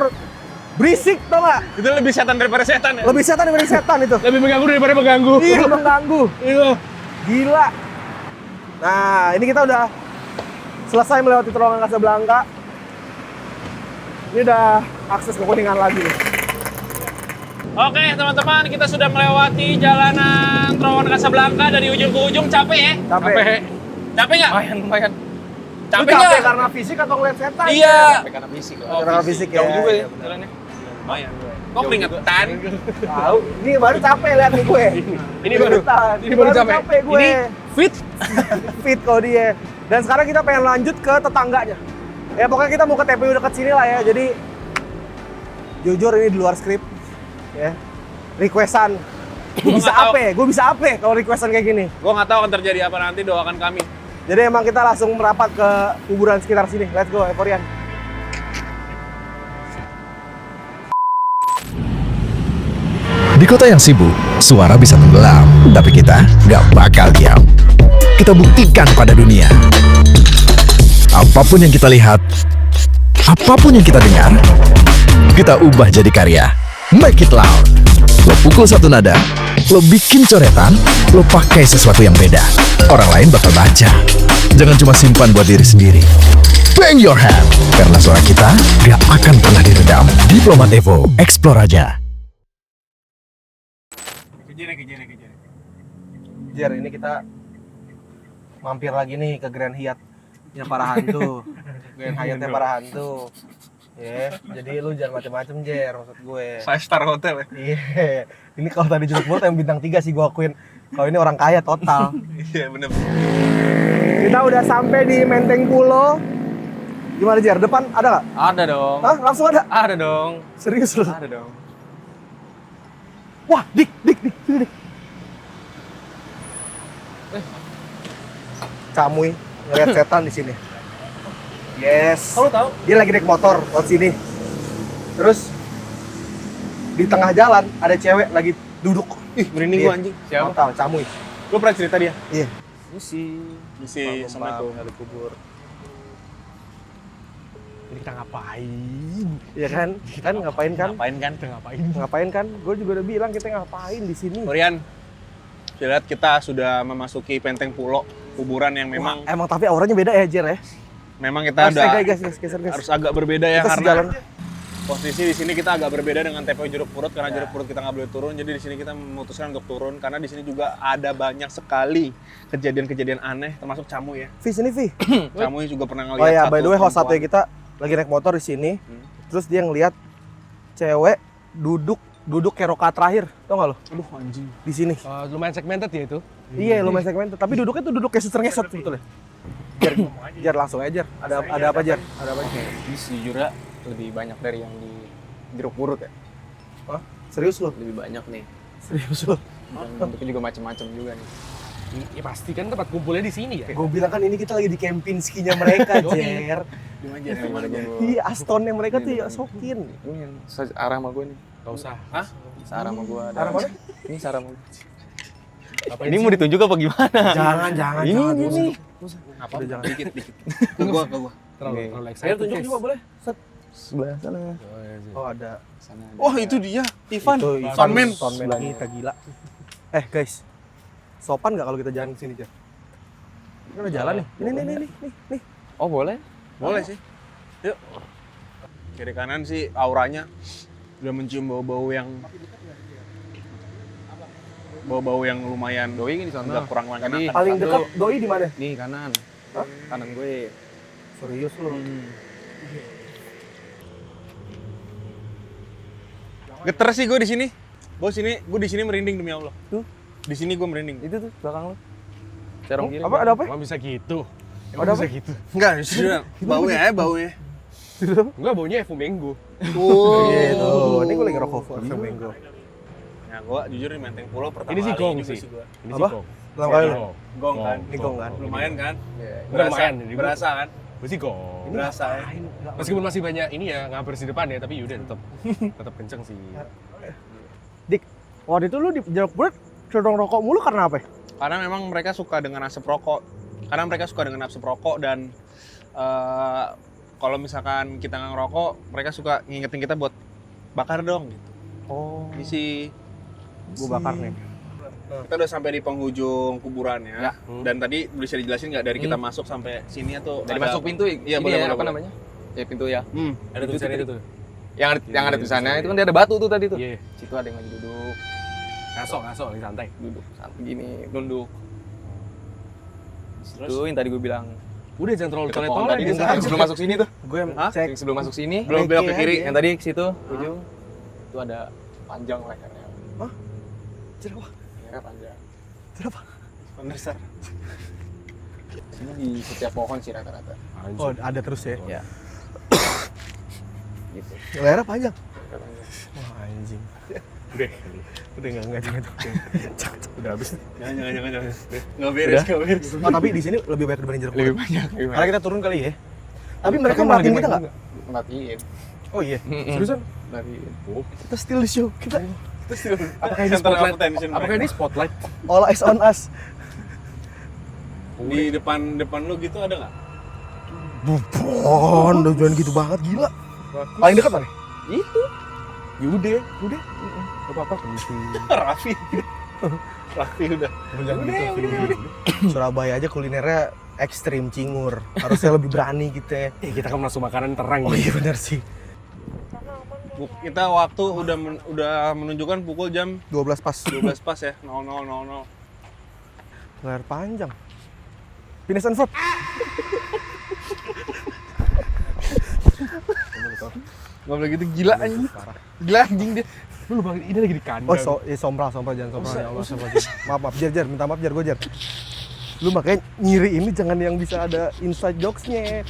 berisik tau nggak? Itu lebih setan daripada setan ya. Lebih setan daripada setan itu. Lebih mengganggu daripada mengganggu. Iya mengganggu. Iya. Gila. Nah ini kita udah selesai melewati terowongan Casablanca. Ini udah akses ke Kuningan lagi nih. Oke teman-teman, kita sudah melewati jalanan terowongan Casablanca dari ujung ke ujung. Capek ya? Capek. Capek nggak? Lumayan. Lu Capek capek nggak? karena fisik atau ngeliat setan? Iya. Capek karena fisik. Karena fisik ya. Jauh juga ya Iya, benar. jalannya. Lumayan. Kok keringetan? Tahu. Ini baru capek lihat nih gue. Ini baru capek. gue. Ini fit. Fit kalau dia. Dan sekarang kita pengen lanjut ke tetangganya. Ya pokoknya kita mau ke TPU dekat sini lah ya. Jadi jujur ini di luar skrip. Ya. Requestan. Gue bisa nggak tahu. apa? Gue bisa apa kalau requestan kayak gini? Gue nggak tahu akan terjadi apa nanti, doakan kami. Jadi emang kita langsung merapat ke kuburan sekitar sini. Let's go, Evorian. Di kota yang sibuk, suara bisa tenggelam, tapi kita nggak bakal diam. Kita buktikan pada dunia. Apapun yang kita lihat, apapun yang kita dengar, kita ubah jadi karya. Make it loud. Lo pukul satu nada, lo bikin coretan, lo pakai sesuatu yang beda. Orang lain bakal baca. Jangan cuma simpan buat diri sendiri. Bang your hand, karena suara kita gak akan pernah diredam. Diplomat Evo, explore aja. Jer, ini kita mampir lagi nih ke Grand Hyatt nya para hantu. Grand Hyatt-nya para hantu. Ya, jadi lu jangan macem-macem Jer, maksud gue. 5-star hotel ya? Iya, ini kalau tadi Jeruk Purut yang bintang 3 sih gue akuin. Kalau ini orang kaya total. Iya bener. Kita udah sampai di Menteng Pulo. Gimana Jer, depan ada nggak? Ada dong. Hah, langsung ada? Ada dong. Serius lu? Ada dong. Wah, dik, sini dik. Camuy ngeliat setan di sini. Yes. Kamu tahu? Dia lagi naik motor lewat sini. Terus di tengah jalan ada cewek lagi duduk. Ih, merinding Iya. gua anjing. Siapa? Total, Camuy. Lu pernah cerita dia? Iya. Misi. Assalamualaikum. Ada kubur. Ini kita ngapain? Iya kan? Kan ngapain kan? Ngapain kan? Kita ngapain? Ngapain kan? Gue juga udah bilang kita ngapain di sini. Florian, saya lihat kita sudah memasuki Penteng Pulo, kuburan yang memang Wah, emang tapi auranya beda ya, Jer ya? memang kita Guys, udah guys, geser. harus agak berbeda ya Kita karena sejalan. posisi di sini kita agak berbeda dengan TPU Jeruk Purut karena Jeruk Purut kita nggak boleh turun. Jadi di sini kita memutuskan untuk turun karena di sini juga ada banyak sekali kejadian-kejadian aneh termasuk Camuy ya. Vi, sini Vi. Camuy juga pernah ngeliat Oh ya, satu by the way host satu perempuan. kita lagi naik motor di sini. Terus dia ngeliat cewek duduk kayak rokat terakhir. Tau gak lo? Aduh anjing. Di sini. Lumayan segmented ya itu. Iya, lumayan segmented. Tapi duduknya tuh duduk kayak suster ngesot sebetulnya. Jar langsung aja, Jar. Ada apa, Jar? Ada apa? Ini sejujurnya lebih banyak dari yang di Jeruk Purut ya. Hah? Serius lo? Lebih banyak nih. Serius lo? Dan bentuknya juga macam-macam juga nih. Ya pasti kan tempat kumpulnya di sini ya. Gue bilang kan ini kita lagi di Kempinski-nya mereka, Jer. Iya, Astonnya mereka tuh ya sokin. Ini yang searah sama gue nih. Gak usah. Hah? Searah sama gue. Arah mana? Ini searah sama gue. Ini mau ditunjuk apa gimana? Jangan. Ini. Apa? Udah, jangan. Dikit. Ke gua. Terlalu Saya excited. tunjuk guys. coba boleh? Set. Sebelah sana. Oh, ada. Sana ada. Oh itu dia, Ivan. Itu Soundman. Soundman kita gila. Guys. Sopan nggak kalau kita jalan ke sini, Jar? Kita udah jalan nih. Nih. Oh boleh? Boleh sih. Yuk. Kiri kanan sih auranya udah mencium bau-bau yang lumayan Doi di sana. agak kurang Tadi mengenakan. Paling dekat doi di mana? Nih kanan. Hah? Kanan gue. Serius lu? Geter sih gue di sini. Bos ini, gue di sini merinding demi Allah. Tuh. Di sini gue merinding. Itu tuh belakang lo. Cerong kiri. Apa ada apa? Emang bisa gitu. Emang bisa gitu? Enggak, justru baunya. Enggak, baunya Fumengo. Oh, gitu. Ini gue lagi rokok Flamingo. Ya gua jujur nih Menteng Pulau pertama Ini sih kali gong juga sih. gua. Ini Apa? sih gong. Pertama kali lu? Gong kan? Ini gong kan? Lumayan kan? Bukan lumayan, ini gua- Berasa kan? Gue sih gong. Berasa ya. Meskipun masih banyak ini ya, nggak bersih depan ya, tapi yaudah tetap kenceng sih. Dik, waktu itu lu di Jeruk Purut sedang rokok mulu karena apa? Karena memang mereka suka dengan asap rokok. Dan kalau misalkan kita nggak ngerokok, mereka suka ngingetin kita buat bakar dong gitu. Oh, Isi. gue bakar nih. Kita udah sampai di penghujung kuburannya. Ya. Dan tadi bisa dijelasin nggak dari kita masuk sampai sini atau Dari masuk pintu Iya, ini boleh, ya, boleh, apa boleh. namanya? Ya pintu ya. Ada tulisan itu tuh. Yang ada tulisannya itu kan dia ada batu tuh tadi tuh. Iya. Situ ada yang lagi duduk, Ngasok, lagi santai. duduk santai gini, nunduk. Itu yang tadi gue bilang. Udah jangan terlalu Dekat pohon toleh-toleh. tadi Biasa yang aja. sebelum masuk sini tuh. Gue Hah? cek. Yang sebelum masuk sini. Belum belok ke Oke kiri. aja. Yang tadi ke situ ujung. Itu ada panjang lehernya. Jeruk. Lehernya panjang. Jeruk. Besar. Ini di setiap pohon sih rata-rata. Oh, ada terus ya? Ya. Gitu. Lehernya panjang. Lehernya panjang. Wah, anjing. Udah Udah jangan. udah habis. Jangan. Nggak beres. Oh, tapi di sini lebih banyak dibanding Jeruk Lebih Purut. banyak. Karena kita turun kali ya. Tapi mereka merhatiin kita nggak? Merhatiin. Oh iya. Mm-mm. Seriusan? Merhatiin. Kita still di show. Kita Apakah ini spotlight? Apakah ini spotlight? all eyes on us. Di depan lu gitu ada nggak? Bukan, udah jangan gitu banget, gila. Paling dekat mana? Itu. Yaudah. Gak apa-apa. Raffi udah. Jangan gitu. Surabaya aja kulinernya ekstrim cingur. Harusnya lebih berani kita. Kita kan masuk makanan terang. Oh iya benar sih. Kita waktu udah menunjukkan pukul jam 12 pas. 12 pas ya. 00.00. Layar panjang. Finish and verb. Gak boleh gitu, gila anjing. Gila anjing dia. Lu bang, ini lagi di kandang. Oh, sompral jangan sompral ya Allah sompral. Maaf, Jar, minta maaf Jar, gue Jar. Lu makanya nyiri ini jangan yang bisa ada inside jokes-nya.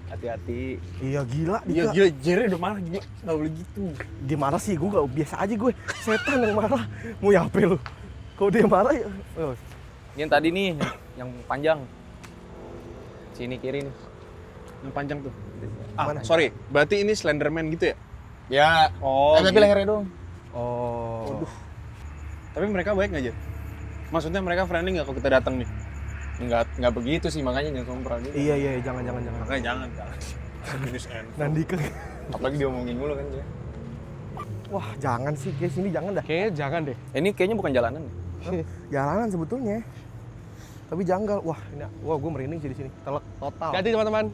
Hati-hati. Iya gila, Iya Dika. gila, Jerry udah marah gila. Gak boleh gitu. Gimana sih, gue gak biasa aja gue. Setan yang marah. Mau yape lu. Kalau dia marah ya. Oh, Yang tadi nih, yang panjang. Sini kiri nih. Yang panjang tuh. Mana? Sorry, berarti ini Slenderman gitu ya? Ya. Oh, Tapi gitu. lehernya doang. Oh. Tapi mereka baik nggak aja? Maksudnya mereka friendly nggak kalau kita datang nih? Nggak begitu sih, makanya jangan sompral gitu. Iya, jangan. Makanya jangan. Finish and Nandika. Apalagi diomongin mulu kan dia. Wah, jangan sih, guys. Ini jangan dah. Kayaknya jangan deh. Ini kayaknya bukan jalanan. Jalanan sebetulnya. Tapi janggal. Wah, gue merinding sih di sini. Telek total. Hati teman-teman.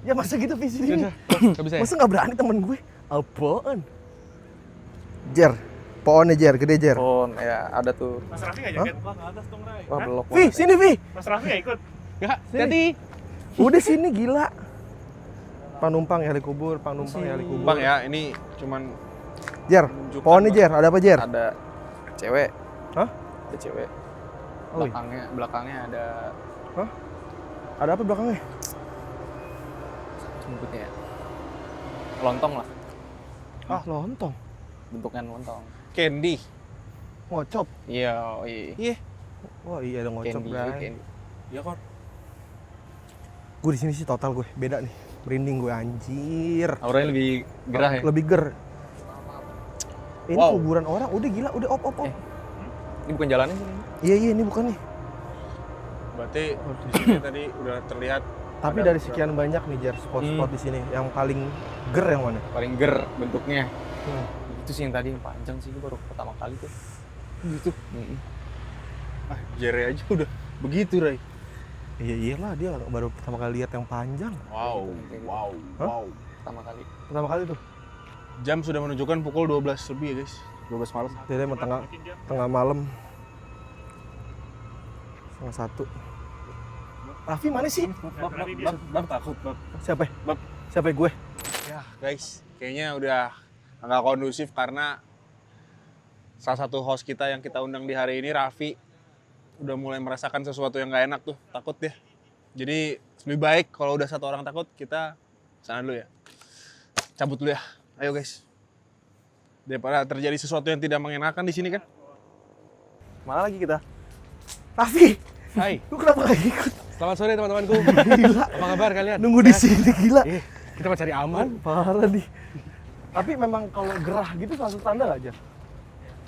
Ya masa gitu visi ini? Gak bisa ya? Masa nggak berani temen gue? Apaan? Jer, pohonnya Jer, gede Jer. Oh, ya ada tuh. Mas Raffi gak jaket? Wah, ke atas dong, Ray. Wah, belok. Vi, sini Vi. Mas Raffi gak ikut? Gak, hati. Udah sini gila. Panumpang ya kubur, panumpang ya kubur. Bang ya, ini cuman Jer, menunjukkan pohonnya Jer, ada apa Jer? Ada cewek. Hah? Ada cewek. Oh, iya. Belakangnya ada Ada apa belakangnya? nyebutnya ya. Lontong lah. Ah, lontong. Bentuknya lontong. candy. Ngocop. Iya. Wah iya ada ngocop Candy, guys. candy. Iya kan? Gue di sini sih total gue beda nih. Merinding gue anjir. Auranya lebih gerah ya. Lebih ger. Ini Wow. kuburan orang, udah gila, udah op. Ini bukan jalannya sih. Iya ini bukan nih. Berarti di sini tadi udah terlihat. Tapi ada dari sekian banyak nih Jar spot-spot di sini, yang paling ger yang mana? Paling ger bentuknya. Hmm. Itu sih yang tadi yang panjang sih, itu baru pertama kali tuh. Gitu. Mm-mm. Ah, Jerry aja udah begitu, Ray. Iya iyalah dia baru pertama kali lihat yang panjang. Wow. Hah? Pertama kali. Pertama kali tuh. Jam sudah menunjukkan pukul 12 lebih ya, guys. 12 malam. Jadi emang tengah malam. Setengah satu. Raffi mana sih? Bab takut, Bab. Siapa? Bab. Siapa gue? Ya, guys, kayaknya udah nggak kondusif karena salah satu host kita yang kita undang di hari ini, Raffi, udah mulai merasakan sesuatu yang nggak enak tuh, takut dia. Jadi Lebih baik kalau udah satu orang takut, kita sana dulu ya. Cabut dulu ya. Ayo guys. Daripada terjadi sesuatu yang tidak mengenakan di sini kan. Mana lagi kita? Raffi, Hai, lu kenapa gak ikut? selamat sore teman-temanku. Gila, Apa kabar kalian? nunggu di sini gila. Kita mau cari aman. Parah nih. Tapi memang kalau gerah gitu salah satu tanda gak, Jar?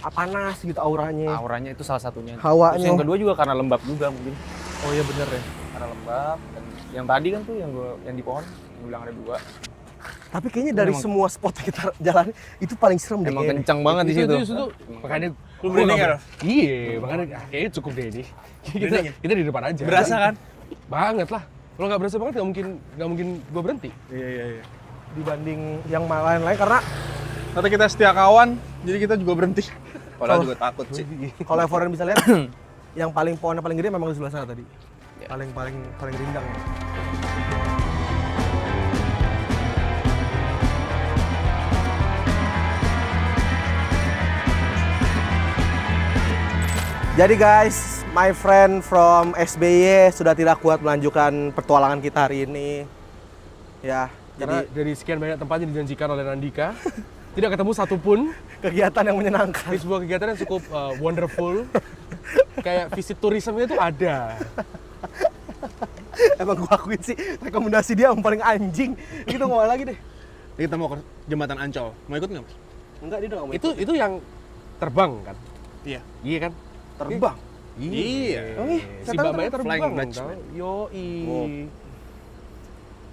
Panas gitu auranya. Auranya itu salah satunya. Hawanya. Terus yang kedua juga karena lembab juga mungkin. Oh iya bener ya. Karena lembab dan yang tadi kan tuh yang di pohon yang bilang ada 2. Tapi kayaknya dari semua spot yang kita jalan itu paling serem deh Emang kayaknya. kencang banget di situ. Itu makanya Lu merinding ya, Raf? Iya, makanya kayaknya cukup deh ini. Kita di depan aja. Berasa kan? Banget lah. Kalau nggak berasa banget nggak mungkin gue berhenti. Iya. Dibanding yang lain-lain karena Kata kita setia kawan, jadi kita juga berhenti. Padahal juga takut sih. kalau Evoren bisa lihat yang pohonnya paling gede memang di sebelah sana tadi. Paling rindang. Jadi guys, my friend from SBY sudah tidak kuat melanjutkan petualangan kita hari ini. Ya, Karena jadi dari sekian banyak tempat yang dijanjikan oleh Nandika, tidak ketemu satupun kegiatan yang menyenangkan. di sebuah kegiatan yang cukup wonderful. Kayak visit tourismnya itu ada. Emang gua akuin sih rekomendasi dia yang paling anjing. Kita ngomong lagi deh. Kita mau ke jembatan Ancol. Mau ikut nggak, Mas? Enggak, dia udah ngomong Itu yang terbang kan? Iya. Iya kan? terbang. Iya. Si Bambanya terbang Flying Dutchman. tau. Yoi.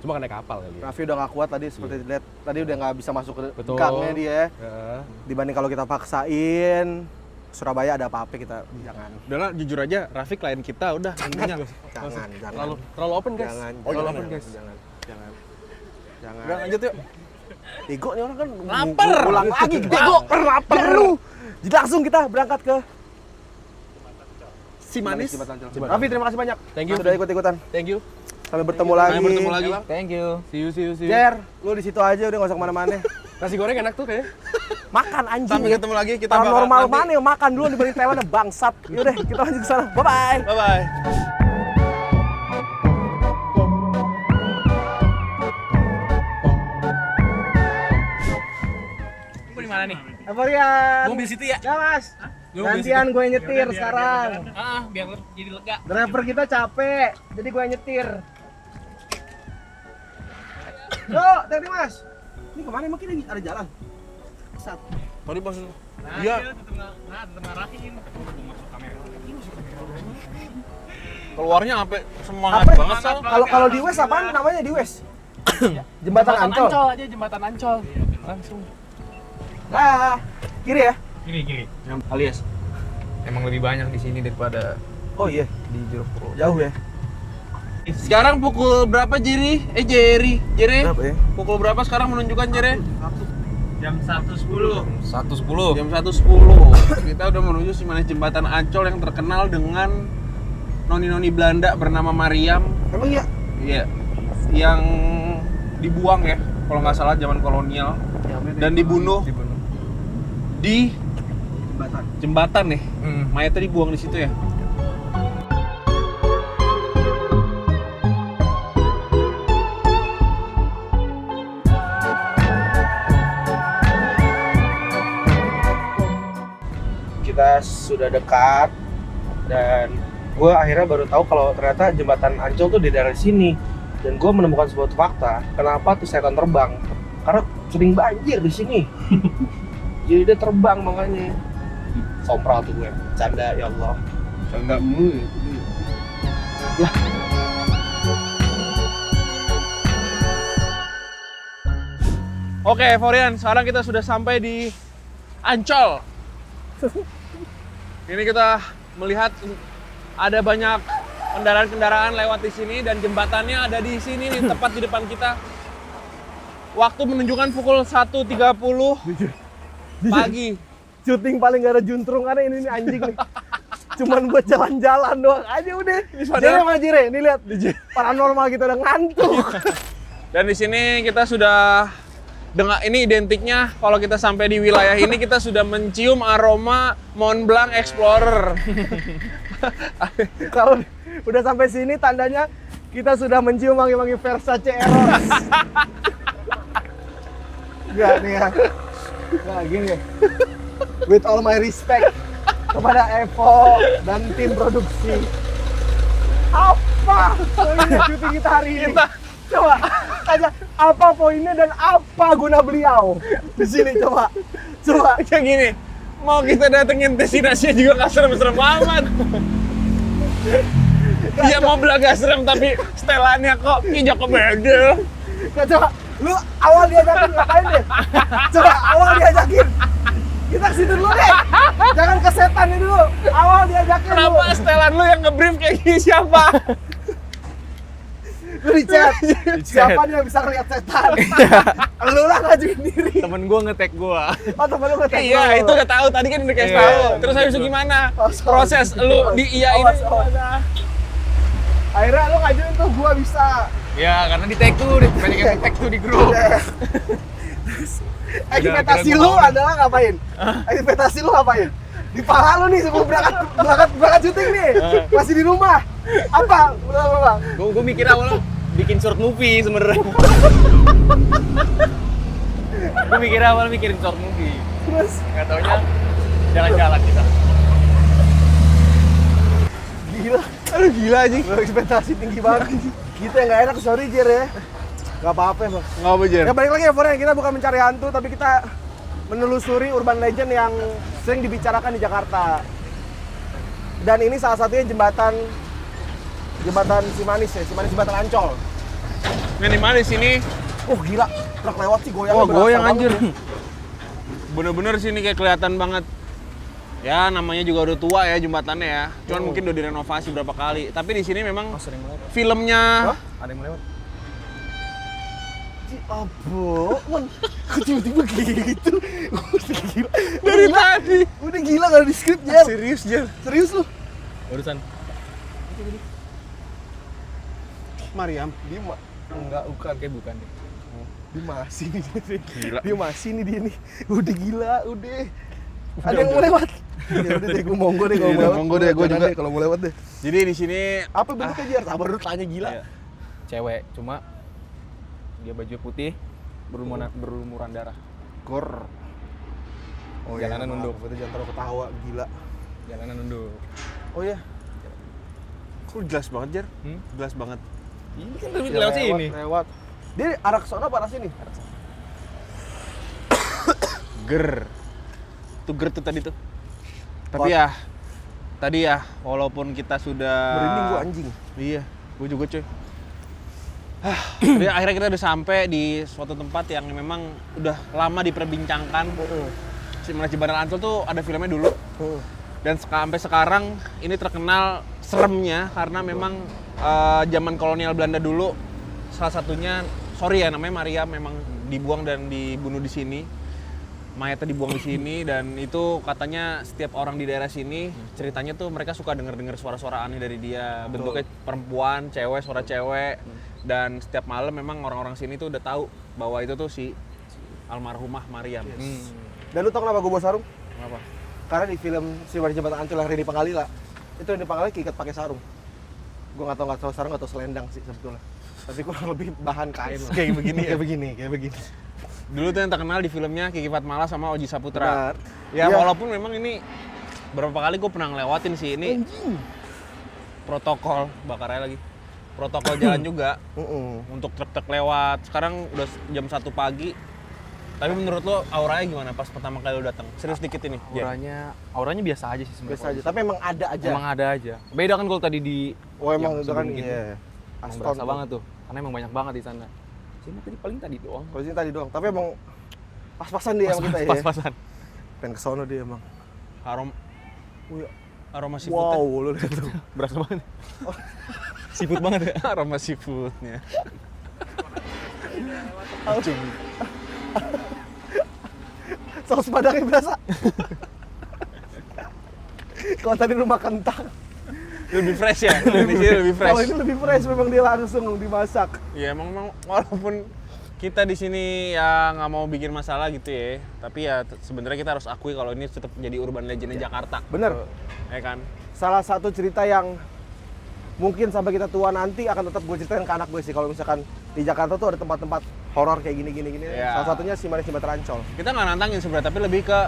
Cuma kan naik kapal kali ya. Raffi udah gak kuat tadi seperti dilihat. Tadi udah gak bisa masuk ke Betul. gangnya dia. Heeh. Dibanding kalau kita paksain Surabaya ada apa-apa kita jangan. Udahlah, jujur aja, Raffi klien kita udah. Intinya. Jangan. Terlalu open guys. Jangan. Terlalu open guys. Jangan. Udah lanjut yuk. Bego nih orang kan Lapar. ulang lagi bego. Lapar lu. Jadi langsung kita berangkat ke Si manis. Raffi, terima kasih banyak. Thank you. Sudah ikut-ikutan. Thank you. Sampai bertemu lagi. Sampai bertemu lagi. Thank you. See you. Jer, lu di situ aja udah gak usah kemana-mana. Nasi goreng enak tuh kayaknya. Makan anjing. Sampai ketemu lagi, kita bakal Paranormal nanti- mana yang makan dulu dibanding Thailand bangsat. Yaudah, kita lanjut ke sana. Bye-bye. Bye-bye. Lu di mana nih? Evorian. Mobil situ ya? Ya mas. Gantian gue nyetir sekarang. Biar jadi lega. Driver kita capek, jadi gue nyetir. Yuk, hati mas. Ini kemana emang kita ada jalan? Sat. Tadi pas dia keluarnya sampai semangat Apa? banget Sal. Kalau di West apaan namanya di West? Jembatan Ancol. aja, jembatan Ancol. Langsung. Nah, kiri ya? Gini. Alias emang lebih banyak di sini daripada Oh iya, di Jeruk Purut. jauh ya. Sekarang pukul berapa Jerry? Jerry. Berapa ya? Pukul berapa sekarang menunjukkan Jerry? Jam 1:10. 110. Jam 1:10. Kita udah menuju Simanis Jembatan Ancol yang terkenal dengan noni-noni Belanda bernama Mariam. Emang iya? Iya. Yang dibuang ya, kalau nggak salah zaman kolonial dan dibunuh di jembatan nih. Mayatnya dibuang di situ ya. Kita sudah dekat dan gue akhirnya baru tahu kalau ternyata jembatan Ancol tuh di daerah sini. Dan gue menemukan sebuah fakta, kenapa tuh setan terbang? Karena sering banjir di sini. Jadi dia terbang makanya. Sompral tuh gue, canda ya Allah. Canda mulu ya. Oke, Forian, sekarang kita sudah sampai di Ancol. Ini kita melihat ada banyak kendaraan-kendaraan lewat di sini dan jembatannya ada di sini nih, tepat di depan kita. Waktu menunjukkan pukul 1.30 pagi. Syuting paling gak ada juntrungannya ini nih anjing nih. Cuman buat jalan-jalan doang aja udah. Jire sama Jire, nih lihat. Paranormal kita udah ngantuk. Dan di sini kita sudah dengan ini identiknya kalau kita sampai di wilayah ini kita sudah mencium aroma Mont Blanc Explorer. Kalau udah sampai sini tandanya Kita sudah mencium wangi-wangi Versace Eros. Enggak nih ya. Enggak gini. With all my respect kepada Evo dan tim produksi. Apa poinnya syuting kita hari ini? Coba tanya apa poinnya dan apa guna beliau di sini, coba. Kayak gini, mau kita datengin destinasinya juga nggak serem-serem amat. Iya mau belaga serem tapi setelannya kok kijak ke beda. Coba lu awal diajakin ngapain deh? Coba awal diajakin. Kita ke situ dulu deh. Jangan ke setannya dulu. Awal diajakin lu. Kenapa setelan lu yang nge-brief kayak gini siapa? Lu di chat. Siapa nih yang bisa ngeliat setan? Lu lah ngajuin diri. Temen gue nge-tag gue. Oh, temen lu nge-tag Iya, lu. itu udah tahu. Tadi kan udah kasih Iya. tahu. Terus habis itu gimana? Proses lu diiyain Awas, itu awas. gimana? Akhirnya lu ngajuin tuh gua bisa. Ya karena di tag tuh, banyak yang tag tuh di grup. Ekspektasi kira lu gua mau. adalah ngapain? Ekspektasi lu ngapain? Di paha lu nih sebelum berangkat syuting nih. Masih di rumah. Apa? Bang. Gue mikir awalnya bikin short movie sebenarnya. Gue mikir awal mikirin short movie. Terus Nggak taunya jalan-jalan kita. gila. Aduh gila aja. Lu ekspektasi tinggi banget. Kita yang nggak enak, sorry Jer ya. Gak apa-apa Bang. Nggak apa Jer? Ya balik lagi ya Foren, kita bukan mencari hantu tapi kita menelusuri urban legend yang sering dibicarakan di Jakarta. Dan ini salah satunya jembatan Cimanis ya, Cimanis Jembatan Ancol. Ini mana di sini? Oh gila, truk lewat sih goyang. Wah goyang anjir. Bener-bener sini kayak kelihatan banget. Ya namanya juga udah tua ya jembatannya ya. Cuman mungkin udah direnovasi berapa kali. Tapi di sini memang filmnya. Hah? Ada yang melewat. Abo, man, kok tiba-tiba gitu? Udah gila. Dari tadi. Udah gila kalau di skrip Jer. Serius Jer. Serius lu? Urusan. Mariam. Enggak, bukan. Kayak bukan deh. Dia masih nih. Gila. Dia masih nih dia nih. Udah gila, udah. Ada yang mau lewat. Ya udah deh, gue monggo deh kalau Iya, mau lewat. monggo deh, gua Jangan juga. deh kalau mau lewat deh. Jadi di sini Apa bentuknya Jer? Sabar dulu tanya gila. Iya. Cewek, cuma dia baju putih berlumuran darah. Gor. Oh Jalanan nunduk. Berarti jangan terlalu ketawa, gila. Jalanan nunduk. Oh iya. kok jelas banget Jer. Jelas banget. Ini kan lewat sini. Lewat. Dia arah ke sana apa arah sini? Ger. Tuh ger tuh tadi tuh. Tapi ya tadi ya walaupun kita sudah Merinding gua anjing. Iya, gua juga cuy. Jadi akhirnya kita udah sampai di suatu tempat yang memang udah lama diperbincangkan. Cimanis Jembatan Ancol tuh ada filmnya dulu. Dan sampai sekarang ini terkenal seremnya karena memang zaman kolonial Belanda dulu salah satunya namanya Maria memang dibuang dan dibunuh di sini. Mayatnya dibuang di sini dan itu katanya setiap orang di daerah sini ceritanya tuh mereka suka denger suara-suara aneh dari dia. Bentuknya perempuan, cewek, suara cewek. Dan setiap malam memang orang-orang sini tuh udah tahu bahwa itu tuh si almarhumah Mariam. Dan lu tau kenapa gue bawa sarung? Kenapa? Karena di film Cimanis Jembatan Ancol yang Rini Pangalila itu Rini Pangalila keikat pakai sarung. Gue nggak tahu sarung atau selendang sih sebetulnya. Tapi kurang lebih bahan kain lah. Kayak begini ya? Kayak begini. Dulu tuh yang terkenal di filmnya Kiki Fatmala sama Oji Saputra. Benar. Ya Iya. walaupun memang ini berapa kali gue pernah ngelewatin sih ini protokol bakarnya lagi. Protokol jalan juga untuk truk-truk lewat. Sekarang udah jam 1 pagi. Tapi menurut lo auranya gimana pas pertama kali lo datang? Serius dikit ini. Jen. Auranya biasa aja sih sebenarnya. Biasa aja, tapi emang ada aja. Emang ada aja. Beda kan kalau tadi di Oh emang yang itu kan sebelum gitu. iya. Emang Aston berasa tuh. banget tuh. Karena emang banyak banget di sana. Sini tadi paling tadi doang. Kalau sini tadi doang, tapi emang pas-pasan dia sama kita ya. Pas-pasan. Pengen kesono dia emang. Aroma seafoodnya. Wow, lu lihat tuh. Berasa banget. Seafood banget ya. Aroma seafoodnya. Saus padangnya berasa. Kalau tadi rumah kentang. Lebih fresh ya? Di sini lebih fresh. Kalau ini lebih fresh, memang dia langsung dimasak. Ya emang walaupun kita di sini ya nggak mau bikin masalah gitu ya, tapi ya sebenarnya kita harus akui kalau ini tetap jadi urban legendnya Jakarta. Bener. Ya kan? Salah satu cerita yang mungkin sampai kita tua nanti akan tetap gue ceritain ke anak gue sih. Kalau misalkan di Jakarta tuh ada tempat-tempat horor kayak gini. Iya. Salah satunya si Manis Jembatan Ancol. Kita nggak nantangin sebenarnya, tapi lebih ke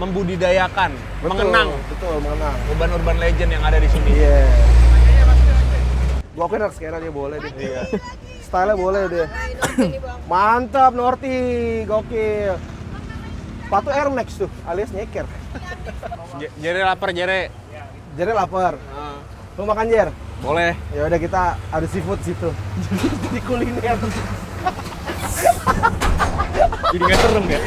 membudidayakan, mengenang Betul, mengenang. urban legend yang ada di sini. Iya. Gua akuin anak skena dia boleh deh. Iya. Style-nya boleh deh. Mantap Norti, gokil. Sepatu Air Max tuh, alias nyeker. Jere lapar, Jere. Jadi lapar. Lu makan Jer? Boleh. Ya udah kita ada seafood situ. Jadi kuliner. Jadi nggak serem ya?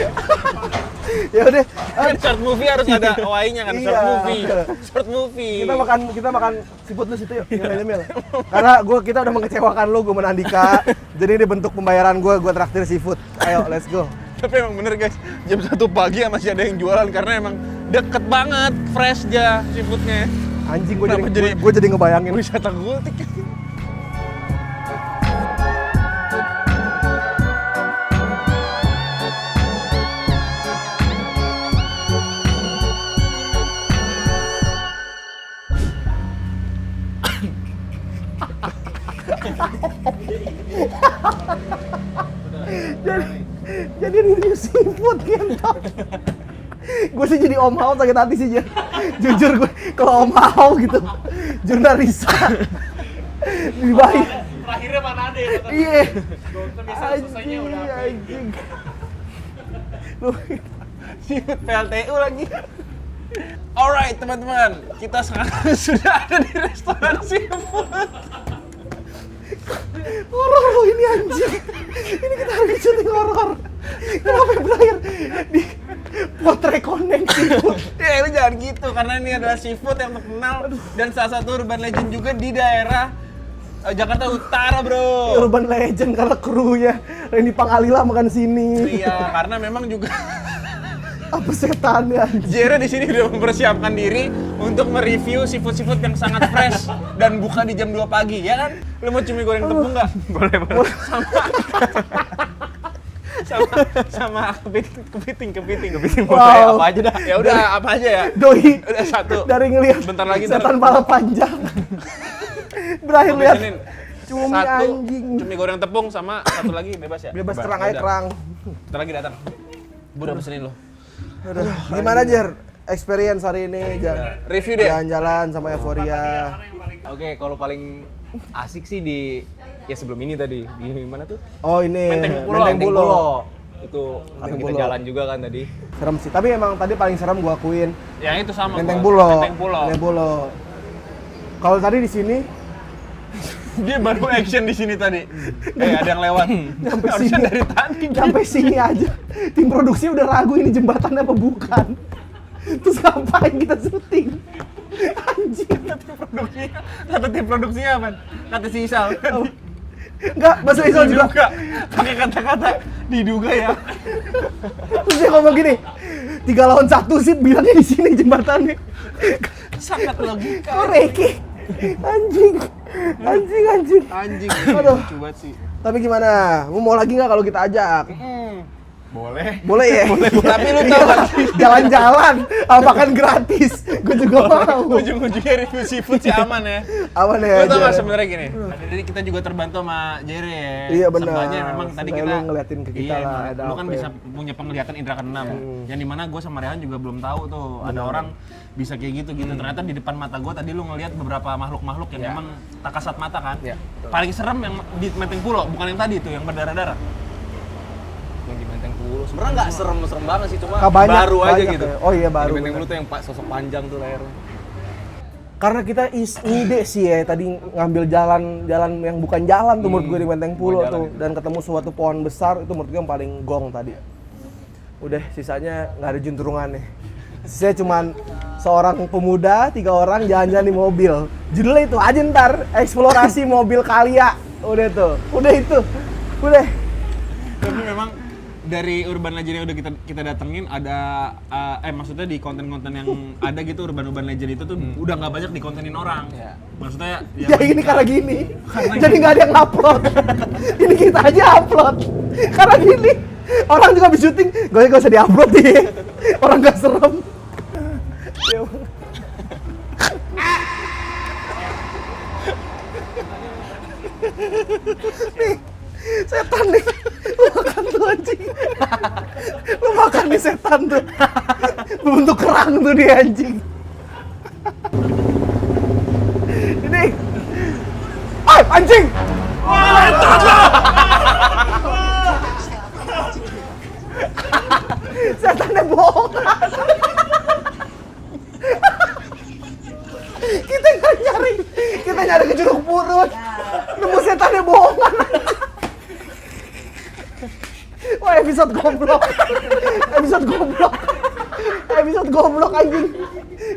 Ya udah. Kan short movie harus ada OI-nya kan, short Iya. movie. Short movie. Kita makan seafood lu situ yuk, nyemil. Karena kita udah mengecewakan lu, gue menandika. Jadi ini bentuk pembayaran gue traktir seafood. Ayo, let's go. Tapi emang bener guys, jam 1 pagi masih ada yang jualan karena emang deket banget, fresh aja seafoodnya. Anjing Kenapa gue jadi ngebayangin. Wisata gultik. Jadi review seafood kentot. Gue sih jadi Om Hao sakit hati sih ya. Jujur gue kalau Om Hao gitu jurnalis dibayar. Terakhirnya mana ada ya? Iya. selesainya udah Anjing. Lu Seafood PLTU lagi. Alright teman-teman, kita sekarang sudah ada di restoran seafood. horor loh ini anjing. Ini kita lagi syuting horor. Kenapa berakhir di potret koneng seafood? Ya lu jangan gitu, karena ini adalah seafood yang terkenal dan salah satu urban legend juga di daerah Jakarta Utara, bro. Urban legend karena krunya Randy Pangalila makan sini. Iya, karena memang juga Apa setannya anjing? Jere di sini udah mempersiapkan diri untuk mereview seafood yang sangat fresh dan buka di jam 2 pagi, ya kan? Lu mau cumi goreng tepung nggak? Boleh. Sama kepiting. Wow. Apa aja dah? Ya udah, apa aja ya? Doi Udah satu. dari ngelihat Bentar lagi setan pala panjang. Berakhir lihat cumi satu anjing. cumi goreng tepung sama satu lagi bebas ya? Bebas kerang Ya aja udah. kerang. Bentar lagi datang. Bu udah pesenin lo. Aduh, gimana Jer? Experience hari ini Review deh. jalan-jalan sama Euforia. Oke, kalau paling asik sih di ya sebelum ini tadi di mana tuh? Oh ini Menteng Pulo. Menteng Pulo. Itu kan Menteng kita Pulo. jalan juga kan tadi. Serem sih, tapi emang tadi paling serem gua akuin Yang itu sama. Menteng gua. Pulo. Menteng Pulo. Menteng Pulo. Kalau tadi di sini Dia baru action di sini tadi. Ada yang lewat. Sampai Harusnya sini. dari tadi. sampai sini aja, tim produksi udah ragu ini jembatan apa bukan. Terus ngapain kita syuting? Anjing. Kata tim produksinya apa? Kata si Isal. Enggak, bahasa Isal juga. Diduga. Pakai kata-kata diduga ya. Terus dia ngomong gini, 3 lawan 1 sih bilangnya di sini jembatannya. Sangat logika. Kok reki? Anjing. Anjing. Aduh. Coba sih. Tapi gimana? Lu mau lagi nggak kalau kita ajak? Boleh. Boleh ya? Tapi lu tau gak sih? Jalan-jalan, makan gratis. Gue juga mau. Ujung-ujungnya review seafood sih aman ya. Aman ya? Lu tau gak Jer? sebenarnya gini? Jadi kita juga terbantu sama Jere ya. Iya, benar. Seenggaknya memang tadi Seenggaknya kita lu ngeliatin ke kita iya, lah, emang. ada Lu kan apa bisa ya. punya penglihatan indra keenam. Yang dimana gue sama Rehan juga belum tahu tuh ada orang bisa kayak gitu. Ternyata di depan mata gue tadi lu ngelihat beberapa makhluk-makhluk yang memang tak kasat mata kan. Iya. Paling serem yang di Menteng Pulo, bukan yang tadi tuh yang berdarah-darah. Yang di Menteng Pulo. Sebenarnya nggak serem banget sih, cuma Banyak, baru aja banyak gitu. ya. Oh iya baru. Di Menteng bener. Pulo tuh yang sosok panjang tuh layarnya. Karena kita ide sih ya tadi ngambil jalan yang bukan jalan tuh menurut gue di Menteng Pulo bukan tuh jalan. dan ketemu suatu pohon besar itu menurut gue yang paling gong tadi. Udah sisanya nggak ada juntrungannya. Sisanya cuman seorang pemuda, 3 orang jalan-jalan di mobil. Judulnya itu aja ntar eksplorasi mobil Kalia. Udah tuh, udah itu, udah. Tapi memang dari urban legend yang udah kita datengin ada maksudnya di konten-konten yang ada gitu urban legend itu tuh udah nggak banyak dikontenin orang. Iya. Maksudnya Ya ini karena gini, jadi nggak ada yang upload. Ini kita aja upload. Karena gini, orang juga habis syuting, gak usah diupload deh. Orang nggak serem. Ya. Nih, setan nih. Lu makan tuh anjing. Lu makan nih setan tuh. Bentuk kerang tuh dia anjing. Ini. Anjing. Setannya bohong. Kita nyari ke Curug Purut. Nemu setannya bohongan. Wah, episode goblok anjing.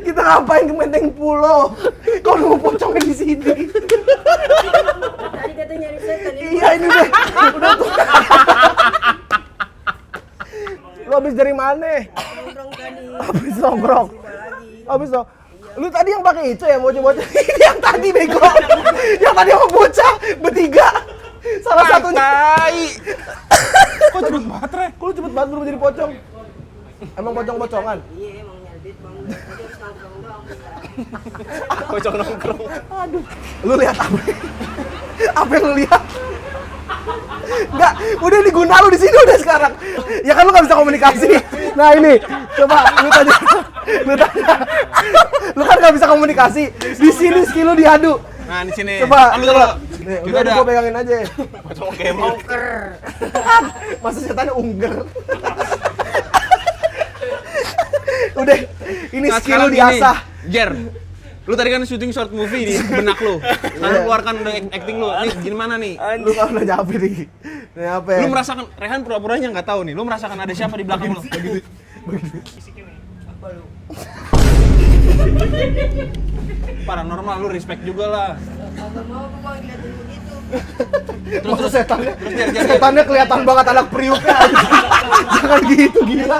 Kita ngapain ke Menteng Pulo? Kok nemu pocongnya di sini? Tadi kata nyari setan ini. Iya ini deh. Udah tuh. Lu habis dari mana? Nongkrong tadi. Habis nongkrong. Tiba lagi. Habis nongkrong. Lu tadi yang pakai itu ya, bocah-bocah. Ini yang tadi bego. Yang tadi sama bocah bertiga. Salah satunya. Kok cepet banget, Re? Kok lu cepet banget berubah jadi pocong? Emang pocong-pocongan? Iya emang nyarbit bang. Tadi harus nongkrong doang. Pocong nongkrong. Aduh. Lu lihat apa? Apa yang lu lihat? Enggak, udah di guna lu di sini udah sekarang. Ya kan lu nggak bisa komunikasi. Nah ini, coba lu tanya. Lu kan nggak bisa komunikasi. Di sini skill lu diadu. Nah, di sini. Coba, Ambil coba. dulu. Nih, Kita udah udah. gua pegangin aja. Pocong kemo. Masa setannya ungger. Udah, ini Nah, skill lu sekarang diasah. gini, Jer, lu tadi kan syuting short movie di benak lu. Sekarang keluarkan udah acting lu. Nih, gimana nih? Lu kan udah nyampe nih. Nih apa ya? Lu merasakan, Rehan pura-puranya nggak tahu nih. Lu merasakan ada siapa di belakang lu? Paranormal, lu respect juga lah. Kagak mau aku bang ngeliatin begitu. Terus setannya, Jer. setannya kelihatan banget anak priuknya. Jangan gitu gila.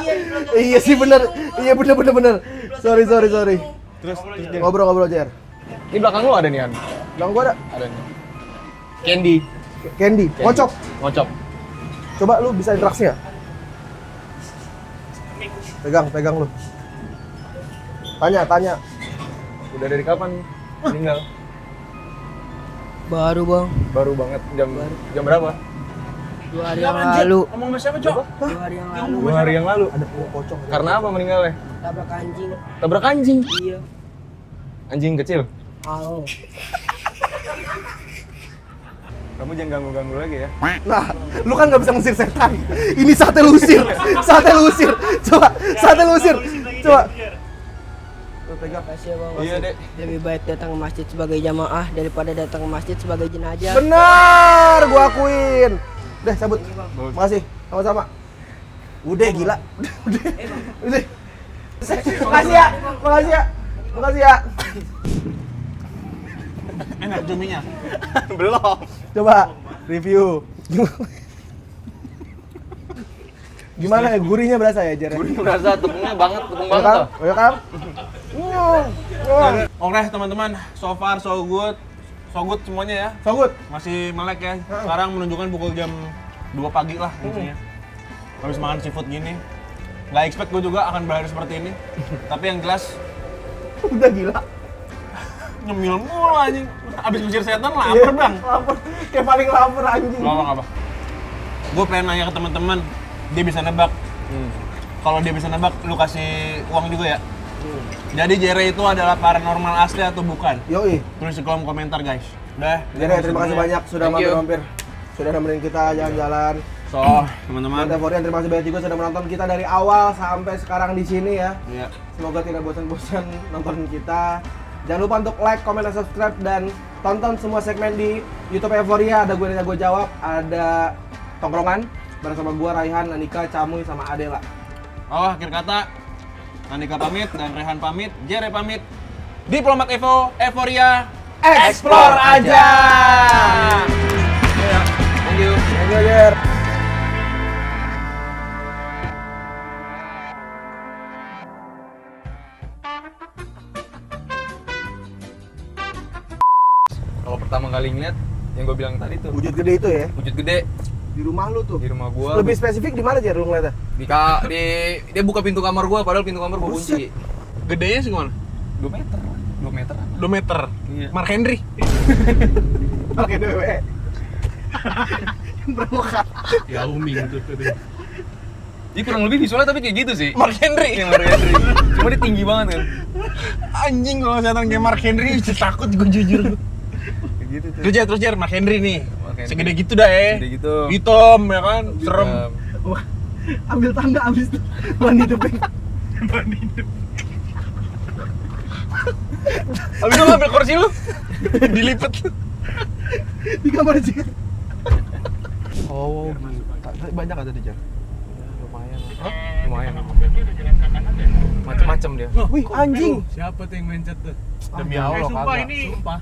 Iya sih bener. Iya bener. Sorry. Terus Jer. Ngobrol Jer. Di belakang lu ada nih, Han. Bilang gua ada Ada nih. Candy. Candy, ngocok. Ngocok. Coba lu bisa interaksi nggak? Pegang lu. Tanya. Udah dari kapan meninggal? Baru bang. Baru banget. Jam berapa? 2 hari yang lalu. Ngomong sama siapa, Cok? 2 hari yang lalu. 2 hari yang lalu. Ada pocong. Karena apa meninggalnya? Tabrak anjing. Tabrak anjing. Iya. Anjing kecil. Mau. Kamu jangan ganggu-ganggu lagi ya. Nah, lu kan nggak bisa ngusir setan. Ini sate lu usir. Coba, sate lu usir. Coba. Lu pegang. Makasih ya bang. Iya, Dek. Lebih baik datang ke masjid sebagai jamaah daripada datang ke masjid sebagai jenazah. Benar, gua akuin. Udah cabut. Makasih. Sama-sama. Udah gila. Udah. Makasih ya. Enak cuminya. Belum. Coba review. Gimana ya? Gurihnya berasa ya, Jer? Gurih berasa, tepungnya banget, tepung Ya banget kan? tuh. Ya kan? Oke, teman-teman. So far so good. So good semuanya ya. So good. Masih melek ya. Sekarang menunjukkan pukul jam 2 pagi lah intinya. Habis makan seafood gini. Nggak expect gue juga akan berakhir seperti ini. Tapi yang jelas Udah gila. nyemil mulu anjing. Abis ngusir setan lapar, Bang. Lapar. Kayak paling lapar anjing. Nggak apa. Gue pengen nanya ke teman-teman, dia bisa nebak. Kalau dia bisa nebak, lu kasih uang juga ya. Jadi Jere itu adalah paranormal asli atau bukan? Yoi. Tulis di kolom komentar guys. Udah. Jere, terima kasih banyak sudah Thank you. mampir-mampir. Sudah nemenin kita jalan-jalan. So, teman-teman. Mantap Forian, terima kasih banyak juga sudah menonton kita dari awal sampai sekarang di sini ya. Iya. Semoga tidak bosan-bosan nonton kita. Jangan lupa untuk like, comment, dan subscribe dan tonton semua segmen di YouTube Euphoria. Ada gue nanya gue jawab, ada tongkrongan bersama gue Raihan, Andika, Camuy, sama Adela. Oh, akhir kata. Andika pamit dan Rehan pamit, Jere pamit. Diplomat Evo, Euphoria, Explore aja. Thank you. Thank you, Jer. Kalau pertama kali ngeliat, yang gue bilang tadi tuh, Wujud gede itu ya, wujud gede di rumah lu tuh. di rumah gua. Lebih spesifik di mana Jer lu ngeliatnya? Dia buka pintu kamar gua, padahal pintu kamar gua kunci. Gedenya sih gimana? 2 meter. 2 meter. 2 meter. Iya. Mark Henry. Oke, dewe. Yao Ming tuh. Ini kurang lebih visualnya tapi kayak gitu sih. Mark Henry. Yang Mark Henry. Cuma dia tinggi banget kan. Anjing kalau setan kayak Mark Henry takut gue jujur. Kayak gitu tuh. Terus Jer Mark Henry nih. Mark Henry. Segede gitu dah Segede gitu. Hitam ya kan, serem. Ambil tangga abis itu ban hidupin. Habis itu lu ambil kursi lu. Dilipet. Di kamar sih. Oh, banyak ada di Jar. Lumayan. Macem-macem dia. Wih, anjing. Siapa tuh yang mencet tuh? Demi Allah Sumpah kagak. ini. Sumpah.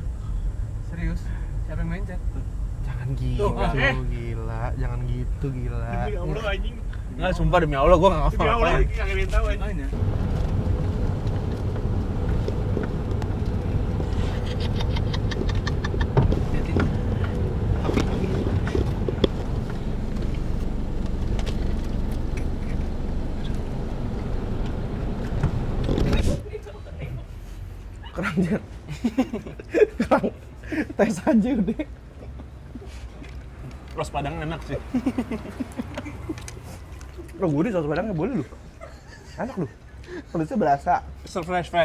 Serius. Siapa yang mencet tuh? Jangan gila, gila. Jangan gitu, gila. Demi Allah anjing. Enggak, sumpah demi Allah gua enggak Demi Allah ngapa-ngapain. kagak ada yang tahu anjing. Kerang Jar. Kerang. Tes aja udah. Ros Padang enak sih. Bro, gue di saus padangnya boleh lu. Enak lu. Pedasnya berasa. Fresh.